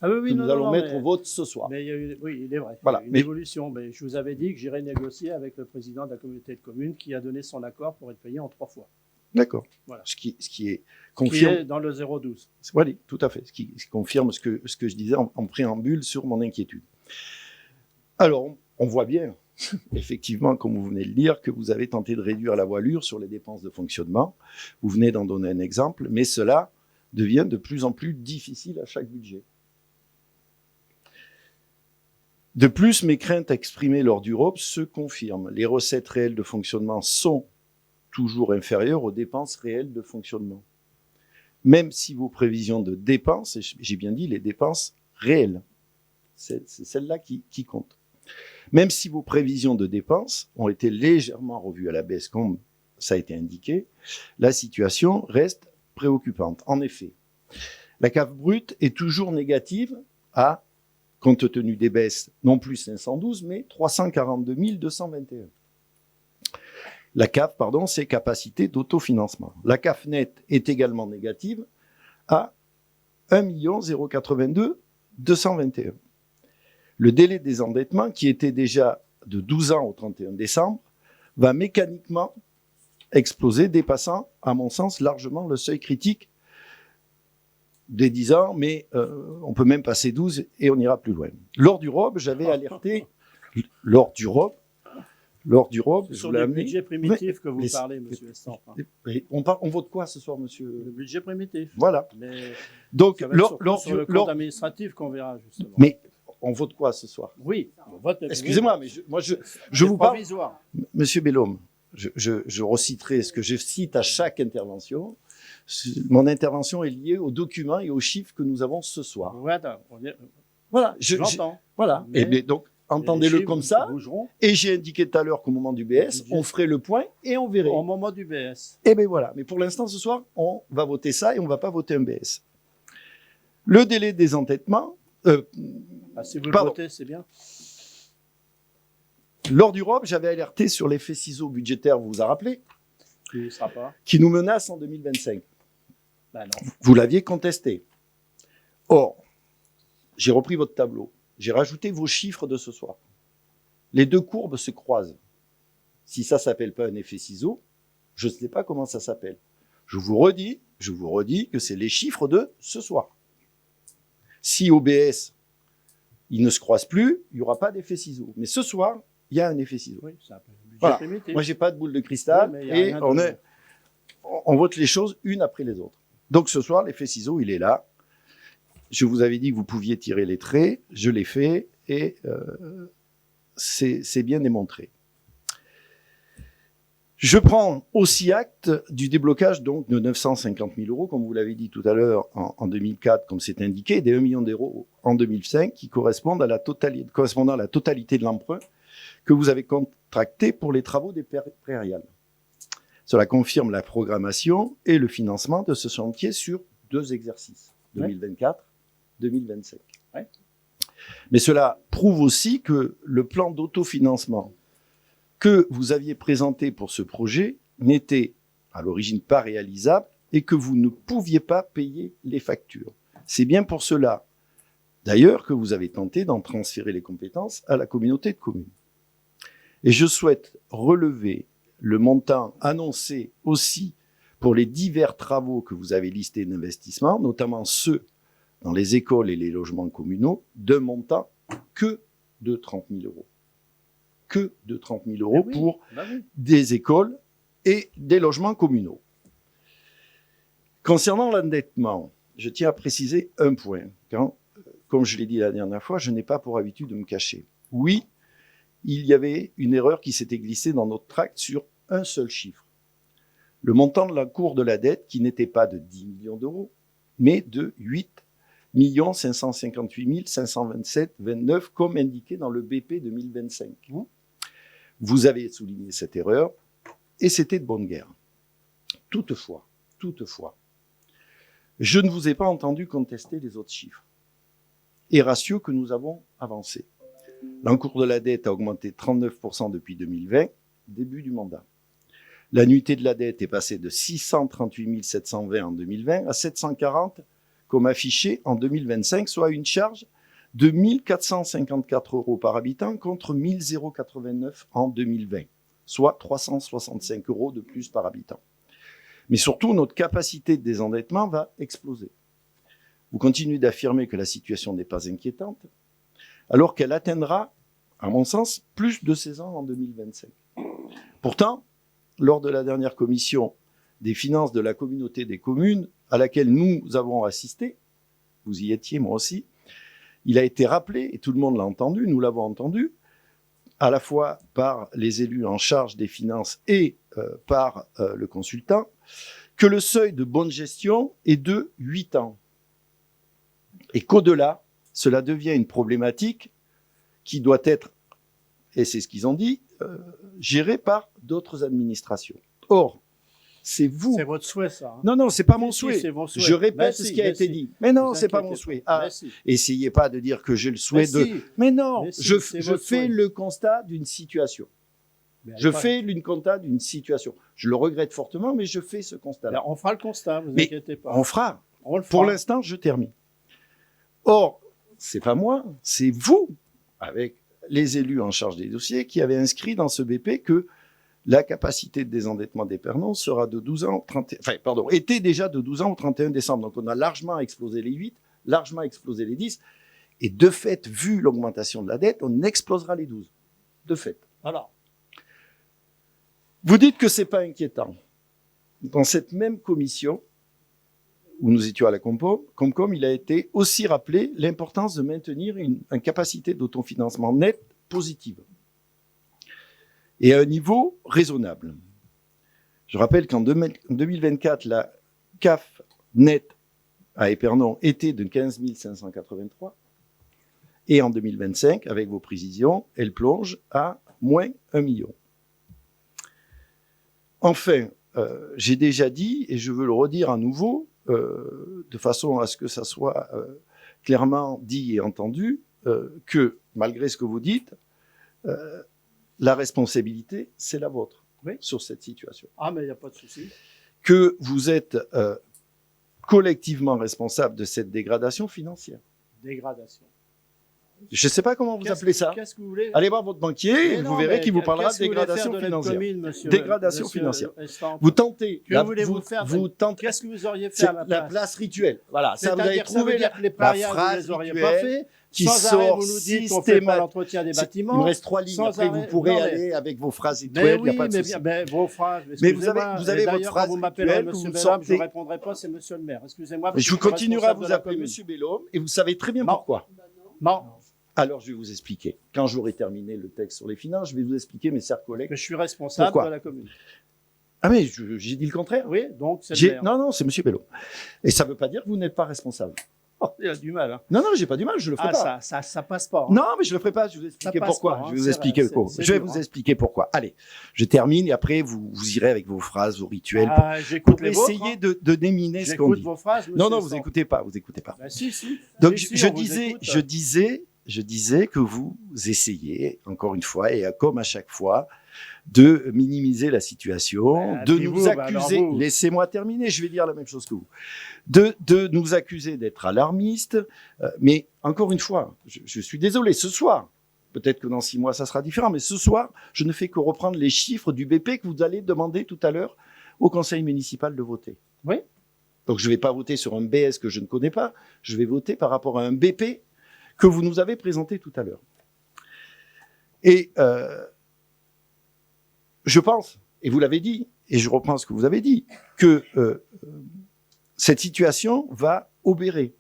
que nous allons mettre au vote ce soir. Mais il y a eu, oui, il est vrai. Voilà, Il y a eu une évolution. Mais je vous avais dit que j'irais négocier avec le président de la communauté de communes qui a donné son accord pour être payé en 3 fois. D'accord. Voilà. Ce qui est confirme. Qui est dans le 0,12. Oui, tout à fait. Ce qui confirme ce que je disais en préambule sur mon inquiétude. Alors, on voit bien, effectivement, comme vous venez de le dire, que vous avez tenté de réduire la voilure sur les dépenses de fonctionnement. Vous venez d'en donner un exemple, mais cela devient de plus en plus difficile à chaque budget. De plus, mes craintes exprimées lors du ROP se confirment. Les recettes réelles de fonctionnement sont toujours inférieures aux dépenses réelles de fonctionnement. Même si vos prévisions de dépenses, et j'ai bien dit les dépenses réelles, c'est celle-là qui compte. Même si vos prévisions de dépenses ont été légèrement revues à la baisse, comme ça a été indiqué, la situation reste préoccupante. En effet, la CAF brute est toujours négative à, compte tenu des baisses, non plus 512, mais 342 221. La CAF, c'est capacité d'autofinancement. La CAF nette est également négative à 1 082 221. Le délai des endettements, qui était déjà de 12 ans au 31 décembre, va mécaniquement exploser, dépassant, à mon sens, largement le seuil critique des 10 ans, mais on peut même passer 12 et on ira plus loin. Lors du ROB, j'avais alerté, lors du ROB, c'est sur le budget primitif que vous parlez, monsieur Estampe. On vote quoi ce soir, monsieur? Le budget primitif. Voilà. Mais donc, sur le compte administratif qu'on verra, justement. Mais on vote quoi ce soir? Oui, on vote. Excusez-moi, mais je vous parle. Provisoire. Monsieur Bellôme, je reciterai ce que je cite à chaque intervention. Mon intervention est liée aux documents et aux chiffres que nous avons ce soir. Voilà, j'entends. Voilà. Et donc, entendez-le comme ça. Et j'ai indiqué tout à l'heure qu'au moment du BS, on ferait le point et on verrait. Au moment du BS. Et bien voilà. Mais pour l'instant, ce soir, on va voter ça et on ne va pas voter un BS. Le délai des endettements. Si vous le votez, c'est bien. Lors du ROB, j'avais alerté sur l'effet ciseau budgétaire, vous vous en rappelez, qui nous menace en 2025. Ben non. Vous l'aviez contesté. Or, j'ai repris votre tableau. J'ai rajouté vos chiffres de ce soir. Les deux courbes se croisent. Si ça s'appelle pas un effet ciseau, je ne sais pas comment ça s'appelle. Je vous redis que c'est les chiffres de ce soir. Si au BS, ils ne se croisent plus, il n'y aura pas d'effet ciseau. Mais ce soir, il y a un effet ciseau. Oui, ça peut. Voilà. Moi, j'ai pas de boule de cristal et on vote les choses une après les autres. Donc ce soir, l'effet ciseau, il est là. Je vous avais dit que vous pouviez tirer les traits, je l'ai fait et c'est bien démontré. Je prends aussi acte du déblocage donc de 950 000 euros, comme vous l'avez dit tout à l'heure, en 2004, comme c'est indiqué, des 1 million d'euros en 2005, qui correspondent à la totalité de l'emprunt que vous avez contracté pour les travaux des prairiales. Cela confirme la programmation et le financement de ce chantier sur 2 exercices, 2024-2025. Ouais. Mais cela prouve aussi que le plan d'autofinancement que vous aviez présenté pour ce projet n'était à l'origine pas réalisable et que vous ne pouviez pas payer les factures. C'est bien pour cela, d'ailleurs, que vous avez tenté d'en transférer les compétences à la communauté de communes. Et je souhaite relever le montant annoncé aussi pour les divers travaux que vous avez listés d'investissement, notamment ceux dans les écoles et les logements communaux, d'un montant que de 30 000 euros. Que de 30 000 euros pour des écoles et des logements communaux. Concernant l'endettement, je tiens à préciser un point. Quand comme je l'ai dit la dernière fois, je n'ai pas pour habitude de me cacher. Oui, il y avait une erreur qui s'était glissée dans notre tract sur un seul chiffre. Le montant de l'encours de la dette, qui n'était pas de 10 millions d'euros, mais de 8 558 527,29, comme indiqué dans le BP 2025. Vous avez souligné cette erreur, et c'était de bonne guerre. Toutefois, je ne vous ai pas entendu contester les autres chiffres et ratios que nous avons avancés. L'encours de la dette a augmenté de 39% depuis 2020, début du mandat. L'annuité de la dette est passée de 638 720 en 2020 à 740 comme affiché en 2025, soit une charge de 1 454 € par habitant contre 1 089 en 2020, soit 365 € de plus par habitant. Mais surtout, notre capacité de désendettement va exploser. Vous continuez d'affirmer que la situation n'est pas inquiétante, alors qu'elle atteindra, à mon sens, plus de 16 ans en 2025. Pourtant, lors de la dernière commission des finances de la communauté des communes, à laquelle nous avons assisté, vous y étiez, moi aussi, il a été rappelé, et tout le monde l'a entendu, nous l'avons entendu, à la fois par les élus en charge des finances et par le consultant, que le seuil de bonne gestion est de 8 ans. Et qu'au-delà, cela devient une problématique qui doit être, et c'est ce qu'ils ont dit, gérée par d'autres administrations. Or, c'est vous. C'est votre souhait, ça. Hein. Non, c'est pas mon Si, souhait. c'est mon souhait. Je répète si, ce qui a été si. dit. Mais non, Vous c'est pas inquiétez mon souhait. Ah, si. essayez pas de dire que j'ai le souhait de. Si. Mais non, Mais si, je c'est fais votre souhait. le constat d'une situation. Je fais le constat d'une situation. Je le regrette fortement, mais je fais ce constat-là. On fera le constat, vous Mais inquiétez pas. on fera. On le fera. Pour l'instant, je termine. Or, c'est pas moi, c'est vous, avec les élus en charge des dossiers, qui avez inscrit dans ce BP que la capacité de désendettement des Pernons sera de 12 ans était déjà de 12 ans au 31 décembre. Donc, on a largement explosé les 8, largement explosé les 10. Et de fait, vu l'augmentation de la dette, on explosera les 12. De fait. Alors, vous dites que c'est pas inquiétant. Dans cette même commission, où nous étions à la Comcom, il a été aussi rappelé l'importance de maintenir une capacité d'autofinancement net positive et à un niveau raisonnable. Je rappelle qu'en 2024, la CAF nette à Épernon était de 15 583 et en 2025, avec vos précisions, elle plonge à moins 1 million. Enfin, j'ai déjà dit, et je veux le redire à nouveau, de façon à ce que ça soit clairement dit et entendu, que malgré ce que vous dites, la responsabilité, c'est la vôtre sur cette situation. ah, mais il n'y a pas de souci. Que vous êtes collectivement responsable de cette dégradation financière. Dégradation. Je ne sais pas comment vous appelez ça. Qu'est-ce que vous voulez? Allez voir votre banquier et vous verrez qu'il vous parlera de dégradation financière. Dégradation financière. Vous tentez. Vous tentez. Qu'est-ce que vous auriez fait à ma place? La place rituelle. Voilà. Ça, vous avez C'est-à-dire, ça veut trouvé dire que les la parias, vous phrase les auriez rituelle pas fait. qui Sans arrêt, sort vous nous dites qu'on fait pas l'entretien des bâtiments. Il me reste 3 lignes. Sans Après, arrêt. vous pourrez Non, mais- aller avec vos phrases Mais rituelles. Il oui, n'y a pas de mais souci. bien, vos phrases. Mais vous excusez-moi. avez Et votre d'ailleurs, phrase quand vous m'appellerez rituelle que Monsieur vous Bellhomme, je sortez. ne répondrai pas, c'est Monsieur le maire. Excusez-moi. Mais parce je que vous suis continuerai à responsable vous de la appeler commune. Monsieur Bellhomme et vous savez très bien Non. pourquoi. Non, Alors, je vais vous expliquer. Quand j'aurai terminé le texte sur les finances, je vais vous expliquer, mes chers collègues. mais je suis responsable Pourquoi de la commune. Ah, mais j'ai dit le contraire. Oui, donc c'est le maire. Non, c'est Monsieur Bellhomme. Et ça ne veut pas dire que vous n'êtes pas responsable. Oh, il a du mal. Hein. Non, j'ai pas du mal, je le ferai pas. Ça passe pas. Hein. Non, mais je le ferai pas. Je vais vous expliquer passe pourquoi. pas, hein, Je vais vous c'est expliquer vrai, pourquoi. c'est Je vais dur, vous hein. expliquer pourquoi. Allez, je termine et après vous irez avec vos phrases, vos rituels Ah, j'écoute pour les vôtres, essayer hein. de déminer ce qu'on J'écoute dit. vos phrases, monsieur Non, vous Sand. écoutez pas. Bah, si. Donc Si, je on vous disais, écoute. je disais que vous essayez encore une fois et comme à chaque fois de minimiser la situation, Bah, de puis nous vous, bah, alors accuser. vous. Laissez-moi terminer. Je vais dire la même chose que vous. De nous accuser d'être alarmistes. Mais encore une fois, je suis désolé. Ce soir, peut-être que dans 6 mois ça sera différent, mais ce soir, je ne fais que reprendre les chiffres du BP que vous allez demander tout à l'heure au conseil municipal de voter. Oui. Donc je ne vais pas voter sur un BS que je ne connais pas. Je vais voter par rapport à un BP que vous nous avez présenté tout à l'heure. Et je pense, et vous l'avez dit, et je reprends ce que vous avez dit, que cette situation va obérer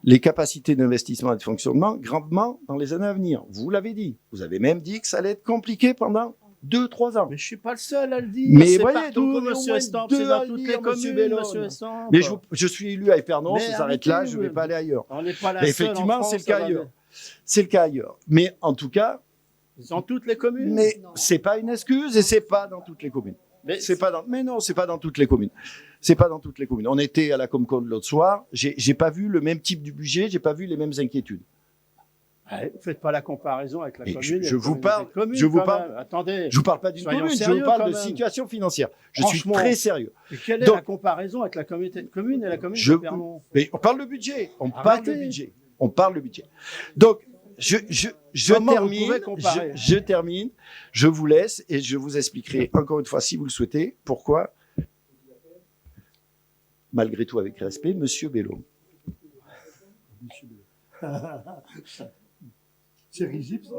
les capacités d'investissement et de fonctionnement gravement dans les années à venir. Vous l'avez dit. Vous avez même dit que ça allait être compliqué pendant 2-3 ans. Mais je suis pas le seul à le dire. Mais c'est voyez, partout, donc on est au monsieur moins Estampe, deux c'est à dans le toutes dire, les monsieur communes, Bellone. monsieur Estampe. Mais je suis élu à Épernon, Mais ça s'arrête là, je ne vais arrêtez, pas aller ailleurs. On n'est pas la Mais seule effectivement, en France, c'est le cas ça va ailleurs. bien. C'est le cas ailleurs. Mais en tout cas, Dans toutes les communes. mais c'est pas une excuse et c'est pas dans toutes les communes. Mais Mais non, c'est pas dans toutes les communes. C'est pas dans toutes les communes. On était à la Comcon l'autre soir. J'ai pas vu le même type du budget. J'ai pas vu les mêmes inquiétudes. ouais, vous faites pas la comparaison avec la Mais commune. je et vous les parle- communes, je vous quand parle- même. Attendez. Je vous parle pas d'une Soyons commune. Je sérieux, vous parle quand de même. situation financière. Je suis Franchement. très sérieux. Et quelle est Donc- la comparaison avec la communauté de communes et la commune Je- de Pernon? Mais on parle de budget. On parle Arrêtez. de budget. On parle de budget. Donc, je Comment vous termine. pouvez comparer Je termine. Je vous laisse et je vous expliquerai encore une fois, si vous le souhaitez, pourquoi, malgré tout avec respect, Monsieur Bellone. C'est risible, ça.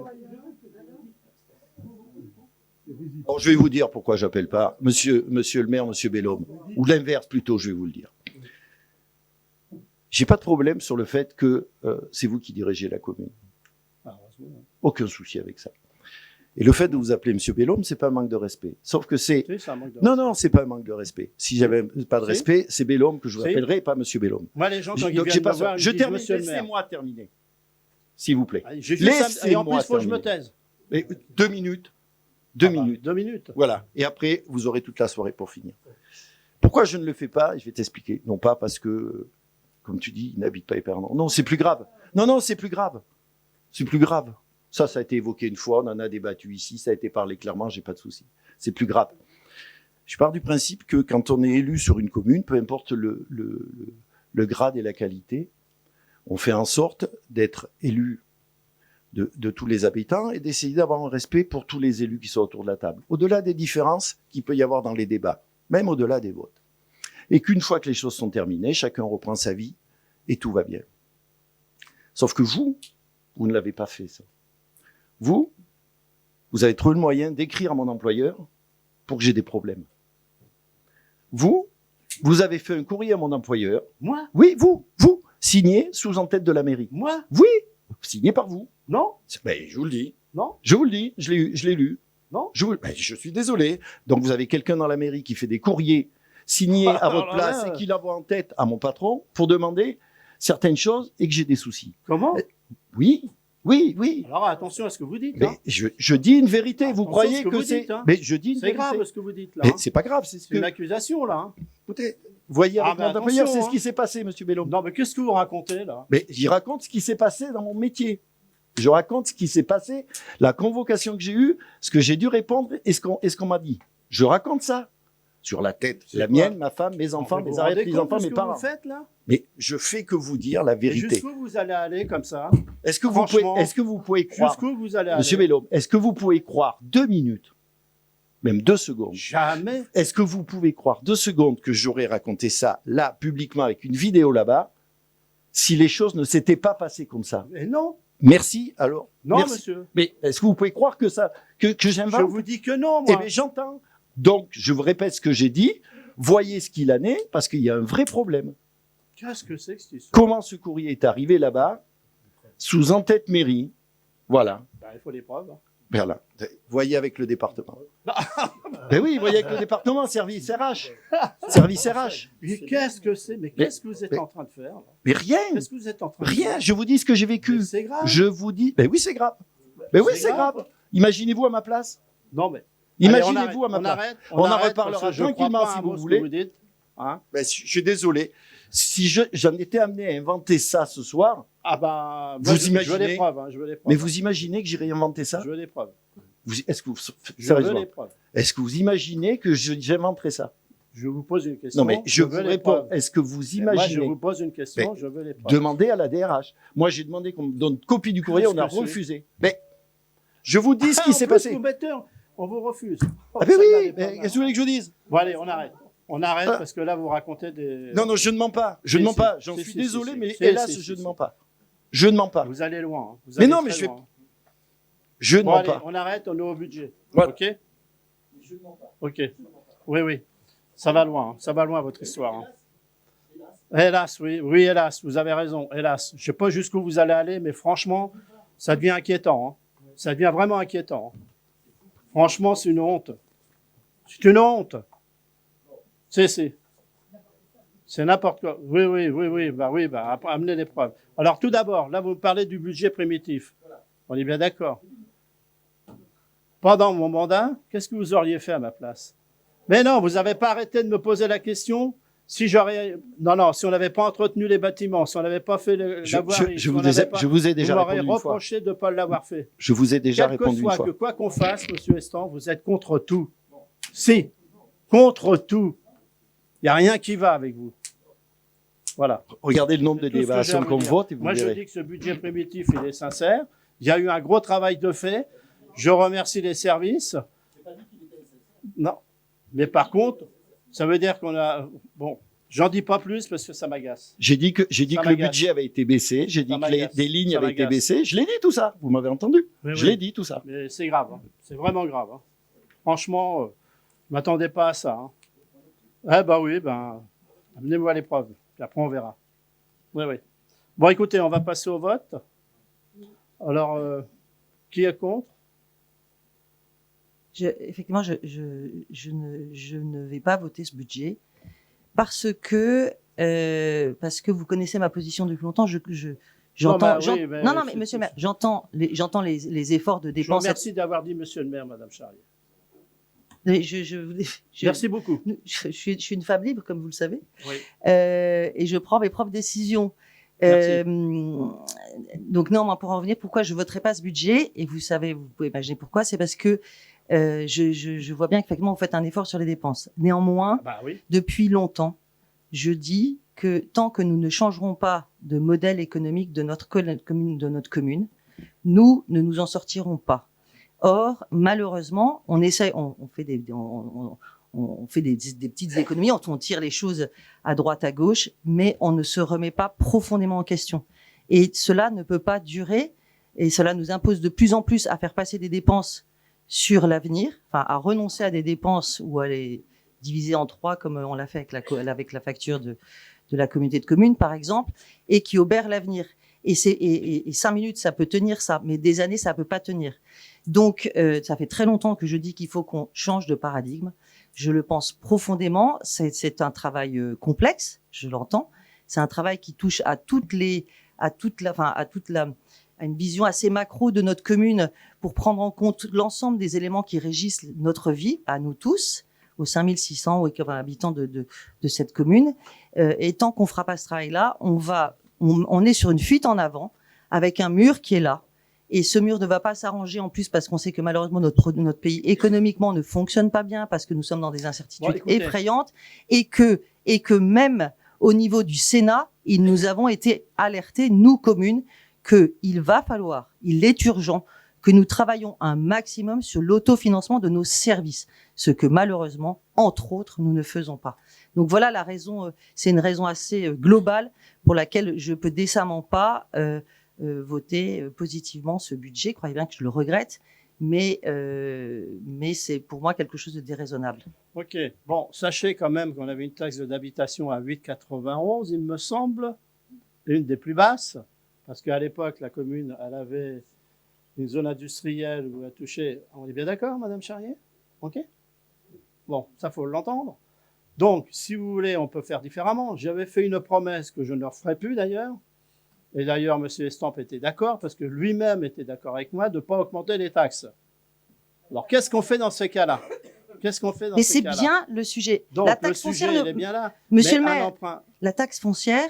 Bon, je vais vous dire pourquoi j'appelle pas Monsieur le maire, Monsieur Bellone, ou l'inverse plutôt, je vais vous le dire. J'ai pas de problème sur le fait que c'est vous qui dirigez la commune. Ah, heureusement. Aucun souci avec ça. Et le fait de vous appeler Monsieur Bellone, c'est pas un manque de respect. Sauf que c'est Si, c'est un manque de non, respect. non, c'est pas un manque de respect. Si j'avais pas de Si. respect, c'est Bellone que je vous Si. appellerai, pas Monsieur Bellone. Moi, les gens, quand ils Donc, j'ai viennent pas me voir, ça. ils Je me disent, termine. monsieur le maire. Laissez-moi terminer, s'il vous plaît. Ah, j'ai juste ça- Et en plus, Laissez-moi il faut que je me terminer. taise. Et 2 minutes. 2 Ah bah, minutes. 2 minutes. Voilà. Et après, vous aurez toute la soirée pour finir. Pourquoi je ne le fais pas? Je vais t'expliquer. Non pas parce que, comme tu dis, il n'habite pas Épernon. Non, c'est plus grave. Non, c'est plus grave. C'est plus grave. Ça a été évoqué une fois, on en a débattu ici, ça a été parlé clairement, j'ai pas de souci. C'est plus grave. Je pars du principe que quand on est élu sur une commune, peu importe le grade et la qualité, on fait en sorte d'être élu de tous les habitants et d'essayer d'avoir un respect pour tous les élus qui sont autour de la table. Au-delà des différences qu'il peut y avoir dans les débats, même au-delà des votes. Et qu'une fois que les choses sont terminées, chacun reprend sa vie et tout va bien. Sauf que vous ne l'avez pas fait, ça. Vous avez trouvé le moyen d'écrire à mon employeur pour que j'ai des problèmes. Vous avez fait un courrier à mon employeur. Moi? Oui, vous, signé sous en tête de la mairie. Moi? Oui, signé par vous. Non? Ben, je vous le dis. Non? Je vous le dis, je l'ai lu. Non? Je suis désolé. Donc vous avez quelqu'un dans la mairie qui fait des courriers signés à votre Alors là, place et qui l'envoie en tête à mon patron pour demander certaines choses et que j'ai des soucis. Comment? Oui. Alors attention à ce que vous dites. Mais Hein. je dis une vérité. Vous Attention à croyez ce que que vous c'est... dites, hein. Mais je dis une C'est vérité. grave ce que vous dites là. Mais Hein. c'est pas grave, c'est ce C'est une que... accusation là. Hein. Écoutez, voyez avec Ah, mon ben employeur, attention, c'est ce qui hein. s'est passé, monsieur Bellone. Non, mais qu'est-ce que vous racontez là? Mais j'y raconte ce qui s'est passé dans mon métier. Je raconte ce qui s'est passé, la convocation que j'ai eue, ce que j'ai dû répondre et ce qu'on m'a dit. Je raconte ça. Sur la tête, C'est la quoi? mienne, ma femme, mes enfants, Vous mes vous rendez arrière-petits-enfants, compte de ce mes que parents. vous faites là? Mais je fais que vous dire la Et vérité. jusqu'où vous allez aller comme ça? Est-ce que Franchement, vous pouvez croire, Jusqu'où vous allez aller? monsieur Bellone, est-ce que vous pouvez croire 2 minutes, même 2 secondes, Jamais. est-ce que vous pouvez croire 2 secondes que j'aurais raconté ça là, publiquement, avec une vidéo là-bas, si les choses ne s'étaient pas passées comme ça? Et non. Merci, alors. Non, Merci. monsieur. Mais est-ce que vous pouvez croire que ça, que Je j'invente? vous dis que non, Eh moi. bien, j'entends. Donc, je vous répète ce que j'ai dit. Voyez ce qu'il en est, parce qu'il y a un vrai problème. Qu'est-ce que c'est que cette histoire? Comment ce courrier est arrivé là-bas, sous en-tête mairie? Voilà. Ben, il faut des preuves. Hein. Voilà. Voyez avec le département. Ben oui, voyez avec le département, service RH. Service RH. Mais qu'est-ce que c'est? Mais qu'est-ce que vous êtes mais- en train de faire? Là? Mais rien. Qu'est-ce que vous êtes en train de Rien. faire? Je vous dis ce que j'ai vécu. Mais c'est grave. Je vous dis. Ben oui, c'est grave. Ben oui, c'est grave. Imaginez-vous à ma place. Non, mais. Imaginez-vous à ma on place. arrête, On en arrête, reparlera parce que je crois tranquillement pas si un vous mot ce voulez. que vous dites. Hein? Ben, je suis désolé. Si j'en étais amené à inventer ça ce soir, Ah ben, Vous moi, je veux imaginez- les preuves. Hein, je veux les preuves. mais vous imaginez que j'irais inventer ça? Je veux les preuves. Est-ce que vous, Je veux sérieusement, les preuves. est-ce que vous imaginez que j'inventerai ça? Je vous pose une question. Non, mais je veux vous les réponds. preuves. Est-ce que vous Moi, je imaginez? vous pose une question. Mais Je veux les preuves. Demandez à la DRH. Moi, j'ai demandé qu'on me donne copie du courrier, Qu'est-ce on a que c'est refusé. Mais je vous dis ce qui Ah, s'est en plus, passé. vous mettez on vous refuse. Ah ben Celle-là, elle oui, est pas mais mal. qu'est-ce que vous voulez que je dise? Bon, allez, on arrête. On arrête Ah. parce que là, vous racontez des. Non, je ne mens pas. Je Si, ne mens si. pas. J'en Si, suis si, désolé, si, mais si. hélas, Si, si, je si. ne mens pas. Je ne mens pas. Vous allez loin. Hein. Vous Mais allez non, mais très je vais- loin. Je ne Bon, mens allez, pas. on arrête, on est au budget. Voilà. Ok. Ok. Oui, oui. Ça va loin. Hein. Ça va loin, votre histoire. Hein. Hélas, oui, oui, hélas, vous avez raison, hélas. Je sais pas jusqu'où vous allez aller, mais franchement, ça devient inquiétant. Hein. Ça devient vraiment inquiétant. Hein. Franchement, c'est une honte. C'est une honte. C'est n'importe quoi. Oui, amenez les preuves. Alors, tout d'abord, là, vous me parlez du budget primitif. On est bien d'accord. Pendant mon mandat, qu'est-ce que vous auriez fait à ma place? Mais non, vous n'avez pas arrêté de me poser la question si j'aurais... Non, si on n'avait pas entretenu les bâtiments, si on n'avait pas fait la voirie, je vous ai déjà vous répondu m'aurez une fois. reproché de ne pas l'avoir fait. Je vous ai déjà Quel que répondu une soit, fois. que quoi qu'on fasse, monsieur Estan, vous êtes contre tout. Si, contre tout. Il n'y a rien qui va avec vous. Voilà. Regardez le nombre de C'est tout ce que j'ai à délégations vous qu'on dire. vote et vous Moi, je verrez. dis que ce budget primitif, il est sincère. Il y a eu un gros travail de fait. Je remercie les services. Non. Mais par contre, ça veut dire qu'on a... Bon, j'en dis pas plus parce que ça m'agace. J'ai dit que Ça le m'agace. budget avait été baissé. J'ai dit Ça que m'agace. des lignes Ça avaient été m'agace. baissées. Je l'ai dit tout ça. Vous m'avez entendu. Oui, Je oui. l'ai dit tout ça. Mais c'est grave. Hein. C'est vraiment grave. Hein. Franchement, je m'attendais pas à ça. Hein. Oui, amenez-moi les preuves. Puis après, on verra. Oui. Bon, écoutez, on va passer au vote. Alors, qui est contre? Effectivement, je ne vais pas voter ce budget parce que vous connaissez ma position depuis longtemps. J'entends. Non, mais monsieur le maire, j'entends les efforts de Je vous dépenses. remercie d'avoir dit monsieur le maire, madame Charrier. Je Merci beaucoup. je suis une femme libre, comme vous le savez, Oui. et je prends mes propres décisions. Merci. Donc non, moi, pour en revenir, pourquoi je voterai pas ce budget, et vous savez, vous pouvez imaginer pourquoi, c'est parce que je vois bien qu'effectivement vous faites un effort sur les dépenses. Néanmoins, Oui. depuis longtemps, je dis que tant que nous ne changerons pas de modèle économique de notre commune, nous ne nous en sortirons pas. Or, malheureusement, on fait des petites économies, on tire les choses à droite, à gauche, mais on ne se remet pas profondément en question. Et cela ne peut pas durer, et cela nous impose de plus en plus à faire passer des dépenses sur l'avenir, enfin à renoncer à des dépenses ou à les diviser en trois, comme on l'a fait avec la facture de la communauté de communes, par exemple, et qui obère l'avenir. Et 5 minutes, ça peut tenir ça, mais des années, ça peut pas tenir. Donc, ça fait très longtemps que je dis qu'il faut qu'on change de paradigme. Je le pense profondément. C'est un travail complexe, je l'entends. C'est un travail qui touche à une vision assez macro de notre commune pour prendre en compte l'ensemble des éléments qui régissent notre vie, à nous tous, aux 5600 habitants de cette commune. Et tant qu'on fera pas ce travail-là, on est sur une fuite en avant avec un mur qui est là. Et ce mur ne va pas s'arranger en plus parce qu'on sait que malheureusement notre pays économiquement ne fonctionne pas bien parce que nous sommes dans des incertitudes effrayantes et que même au niveau du Sénat, nous avons été alertés, nous communes, il est urgent que nous travaillions un maximum sur l'autofinancement de nos services, ce que malheureusement, entre autres, nous ne faisons pas. Donc voilà la raison, c'est une raison assez globale pour laquelle je peux décemment pas voter positivement ce budget. Croyez bien que je le regrette, mais c'est pour moi quelque chose de déraisonnable. Ok. Bon, sachez quand même qu'on avait une taxe d'habitation à 8,91, il me semble, une des plus basses, parce qu'à l'époque, la commune, elle avait une zone industrielle où elle touchait... On est bien d'accord, madame Charrier? Ok. Bon, ça, faut l'entendre. Donc, si vous voulez, on peut faire différemment. J'avais fait une promesse que je ne referai plus d'ailleurs. Et d'ailleurs, M. Estampe était d'accord, parce que lui-même était d'accord avec moi, de ne pas augmenter les taxes. Alors, qu'est-ce qu'on fait dans ces cas-là? Mais c'est bien le sujet. Donc, la taxe le sujet, foncière, il est bien là. Monsieur Mais le maire, emprunt... la taxe foncière,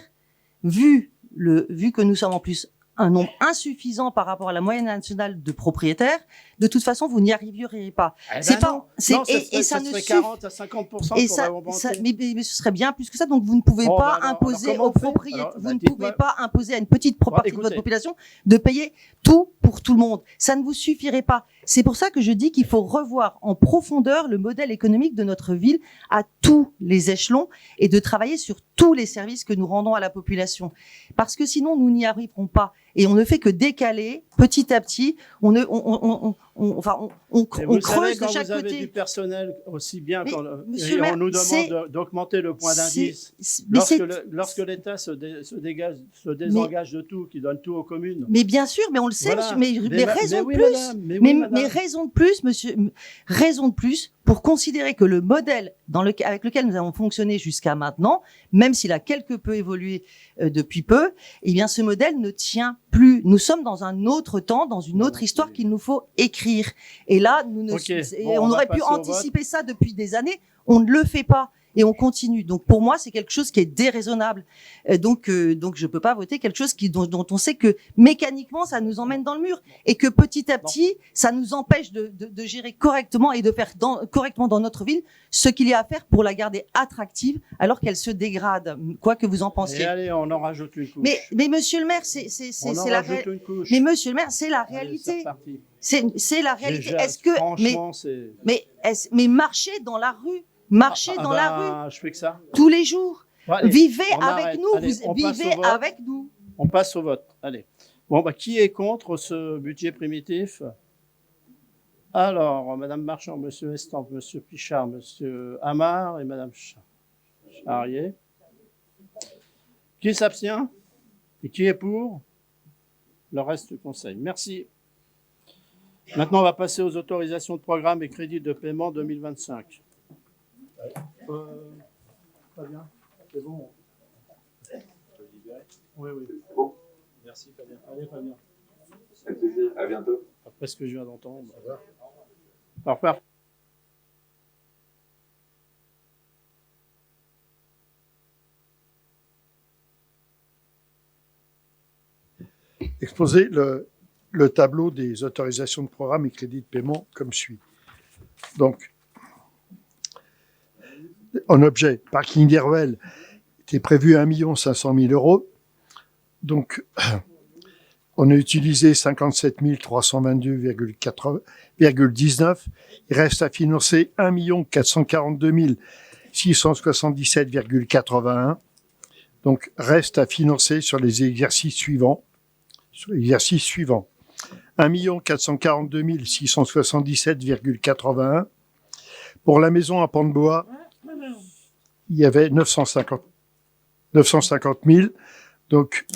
vu que nous sommes en plus un nombre insuffisant par rapport à la moyenne nationale de propriétaires, de toute façon, vous n'y arriverez pas. Ça serait 40 à 50% et pour ça, augmenter. mais ce serait bien plus que ça. Donc, vous ne pouvez pas imposer aux propriétaires, vous ne pouvez pas imposer à une petite partie de votre population de payer tout pour tout le monde. Ça ne vous suffirait pas. C'est pour ça que je dis qu'il faut revoir en profondeur le modèle économique de notre ville à tous les échelons et de travailler sur tous les services que nous rendons à la population. Parce que sinon, nous n'y arriverons pas. Et on ne fait que décaler petit à petit, on Et vous savez, creuse de quand chaque vous avez du côté. personnel aussi bien, Mais, monsieur et le maire, on nous c'est- demande d'augmenter le point d'indice, mais lorsque l'État se désengage de tout, qui donne tout aux communes. mais bien sûr, mais on le sait, Voilà. monsieur, mais raison de oui, plus. madame, mais oui, madame. Mais raison de plus, monsieur, raison de plus pour considérer que le modèle avec lequel nous avons fonctionné jusqu'à maintenant, même s'il a quelque peu évolué depuis peu, eh bien, ce modèle ne tient plus. Nous sommes dans un autre temps, dans une autre histoire qu'il nous faut écrire. Et là, Ok. et Bon, on on va aurait pu passer au anticiper ça depuis des années. On ne le fait pas. Et on continue. Donc pour moi, c'est quelque chose qui est déraisonnable. Donc je peux pas voter quelque chose dont on sait que mécaniquement ça nous emmène dans le mur et que petit à petit ça nous empêche de gérer correctement et de faire correctement dans notre ville ce qu'il y a à faire pour la garder attractive alors qu'elle se dégrade. Quoi que vous en Et pensiez. allez, on en rajoute une couche. Mais monsieur le maire, c'est on en la rajoute une couche. mais monsieur le maire, c'est la Allez, c'est réalité. reparti. C'est la réalité. Déjà, Est-ce que franchement, c'est... mais marcher dans la rue, marcher dans la rue Je fais que ça. tous les jours. Bon, allez, Vivez on avec arrête. nous, Allez, on passe vivez au vote. avec nous. On passe au vote. Allez. Bon, qui est contre ce budget primitif? Alors, Madame Marchand, Monsieur Estampe, Monsieur Pichard, Monsieur Amar et Madame Charrier. Qui s'abstient? Et qui est pour? Le reste du conseil. Merci. Maintenant, on va passer aux autorisations de programme et crédits de paiement 2025. Pas bien. C'est bon. Oui, oui. Bon, Merci, Fabien. Allez, Fabien. avec plaisir. À bientôt. Après ce que je viens d'entendre. Au revoir. Exposer le tableau des autorisations de programme et crédits de paiement comme suit. Donc, en objet, parking des ruelles était prévu 1 500 000 euros. Donc, on a utilisé 57 322,19. Il reste à financer 1 442 677,81. Donc, reste à financer sur les exercices suivants. 1 442 677,81. Pour la maison à Pont de Bois, il y avait 950 000. Donc,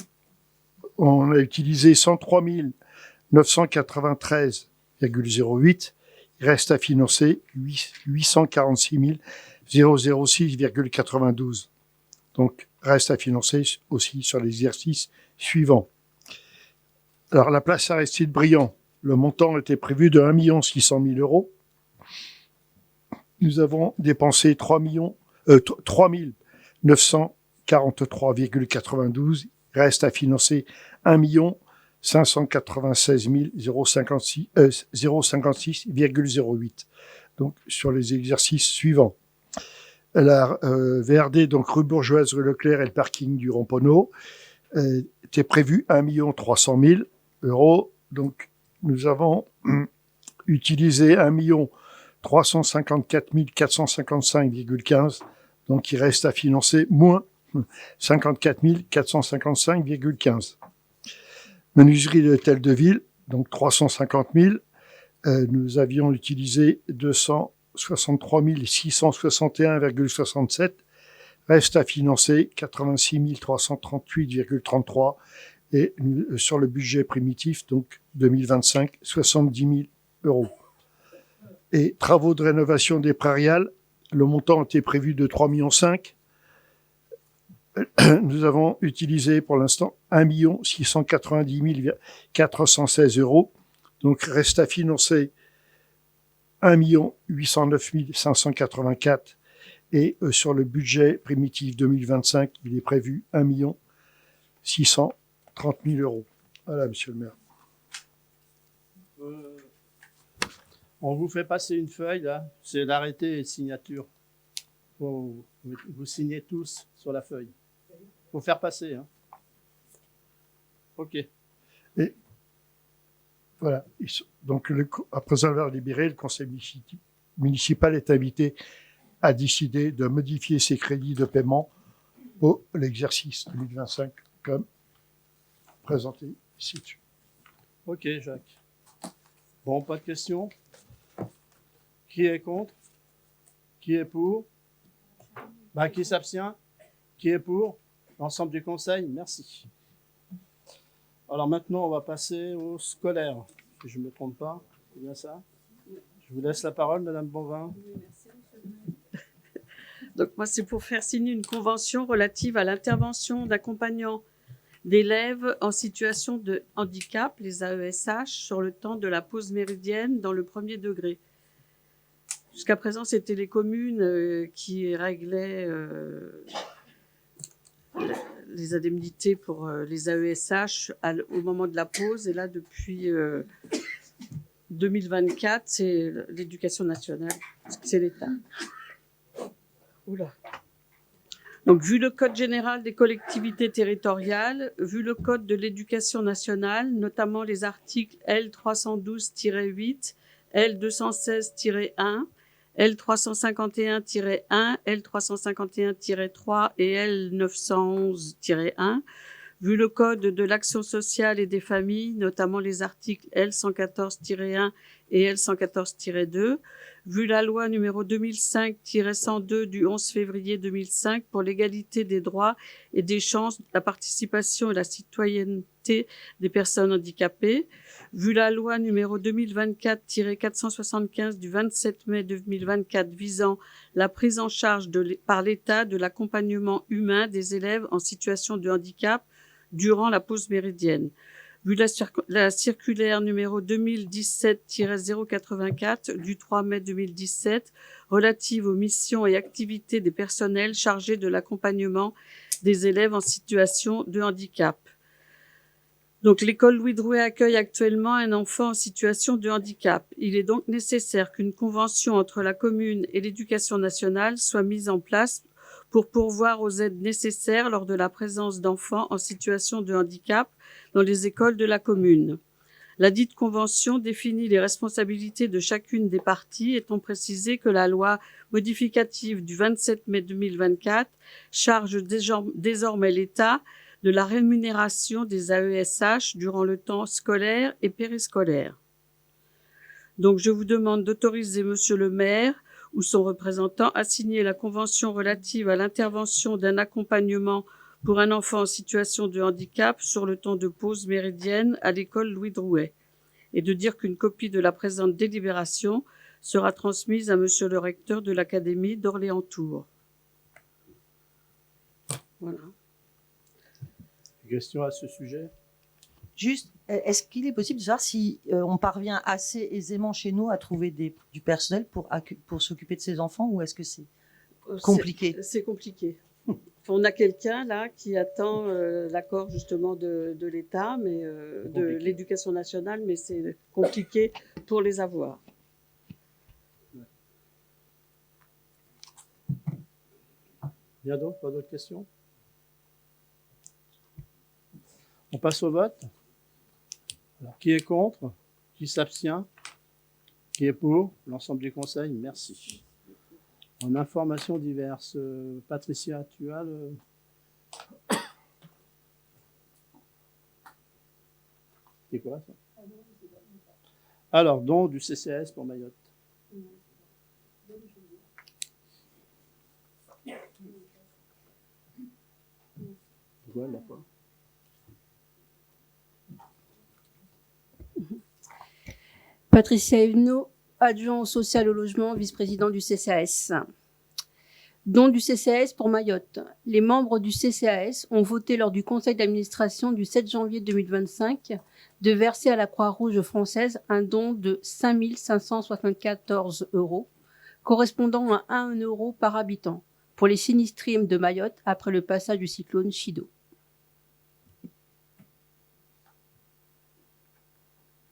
on a utilisé 103 993,08. Il reste à financer 846 006,92. Donc, reste à financer aussi sur l'exercice suivant. Alors, la place Aristide Briand, le montant était prévu de 1 600 000 euros. Nous avons dépensé 3 943,92. Il reste à financer 1 596 056,08. Donc, sur les exercices suivants. La VRD, donc rue Bourgeoise, rue Leclerc et le parking du Romponeau, était prévu 1 300 000 euros. Donc, nous avons utilisé 1 354 455,15. Donc, il reste à financer moins 54 455,15. Menuiserie de l'hôtel de ville, donc 350 000. Nous avions utilisé 263 661,67. Reste à financer 86 338,33. Et sur le budget primitif, donc 2025, 70 000 euros. Et travaux de rénovation des prairiales, le montant était prévu de 3,5 millions. Nous avons utilisé pour l'instant 1 690 416 euros. Donc reste à financer 1 809 584. Et sur le budget primitif 2025, il est prévu 1 630 000 euros. Voilà, monsieur le maire. On vous fait passer une feuille, là. C'est l'arrêté et signature. Vous signez tous sur la feuille. Faut faire passer, hein. OK. Et voilà. Donc, après avoir libéré, le conseil municipal est invité à décider de modifier ses crédits de paiement pour l'exercice 2025 comme présenté ici-dessus. Ok, Jacques. Bon, pas de questions? Qui est contre? Qui est pour? Qui s'abstient? Qui est pour? L'ensemble du conseil, merci. Alors maintenant, on va passer au scolaire, si je ne me trompe pas. C'est bien ça? Je vous laisse la parole, Madame Bonvin. Donc moi, c'est pour faire signer une convention relative à l'intervention d'accompagnants d'élèves en situation de handicap, les AESH, sur le temps de la pause méridienne dans le premier degré. Jusqu'à présent, c'était les communes qui réglaient les indemnités pour les AESH au moment de la pause. Et là, depuis 2024, c'est l'éducation nationale, c'est l'État. Oula. Donc, vu le Code général des collectivités territoriales, vu le Code de l'éducation nationale, notamment les articles L312-8, L216-1, L351-1, L351-3 et L911-1, vu le Code de l'action sociale et des familles, notamment les articles L114-1 et L114-2, vu la loi numéro 2005-102 du 11 février 2005 pour l'égalité des droits et des chances, la participation et la citoyenneté des personnes handicapées, vu la loi numéro 2024-475 du 27 mai 2024 visant la prise en charge par l'État de l'accompagnement humain des élèves en situation de handicap durant la pause méridienne. Vu la circulaire numéro 2017-084 du 3 mai 2017 relative aux missions et activités des personnels chargés de l'accompagnement des élèves en situation de handicap. Donc, l'école Louis Drouet accueille actuellement un enfant en situation de handicap. Il est donc nécessaire qu'une convention entre la commune et l'éducation nationale soit mise en place pour pourvoir aux aides nécessaires lors de la présence d'enfants en situation de handicap dans les écoles de la commune. La dite convention définit les responsabilités de chacune des parties, étant précisé que la loi modificative du 27 mai 2024 charge désormais l'État de la rémunération des AESH durant le temps scolaire et périscolaire. Donc, je vous demande d'autoriser Monsieur le maire ou son représentant à signer la convention relative à l'intervention d'un accompagnement pour un enfant en situation de handicap sur le temps de pause méridienne à l'école Louis Drouet, et de dire qu'une copie de la présente délibération sera transmise à Monsieur le recteur de l'Académie d'Orléans-Tours. Voilà. Questions à ce sujet? Juste, est-ce qu'il est possible de savoir si on parvient assez aisément chez nous à trouver du personnel pour s'occuper de ces enfants, ou est-ce que c'est compliqué? C'est compliqué. On a quelqu'un là qui attend l'accord justement de l'État, mais de l'éducation nationale, mais c'est compliqué pour les avoir. Bien d'autres? Pas d'autres questions? On passe au vote. Alors, qui est contre? Qui s'abstient? Qui est pour? L'ensemble du conseil, merci. En informations diverses, Patricia, tu as le... C'est quoi ça? Alors, don du CCAS pour Mayotte. Pourquoi elle l'a pas? Patricia Evenot, adjoint au social et au logement, vice-président du CCAS. Don du CCAS pour Mayotte. Les membres du CCAS ont voté lors du conseil d'administration du 7 janvier 2025 de verser à la Croix-Rouge française un don de 5 574 €, correspondant à 1 € par habitant, pour les sinistrés de Mayotte après le passage du cyclone Chido.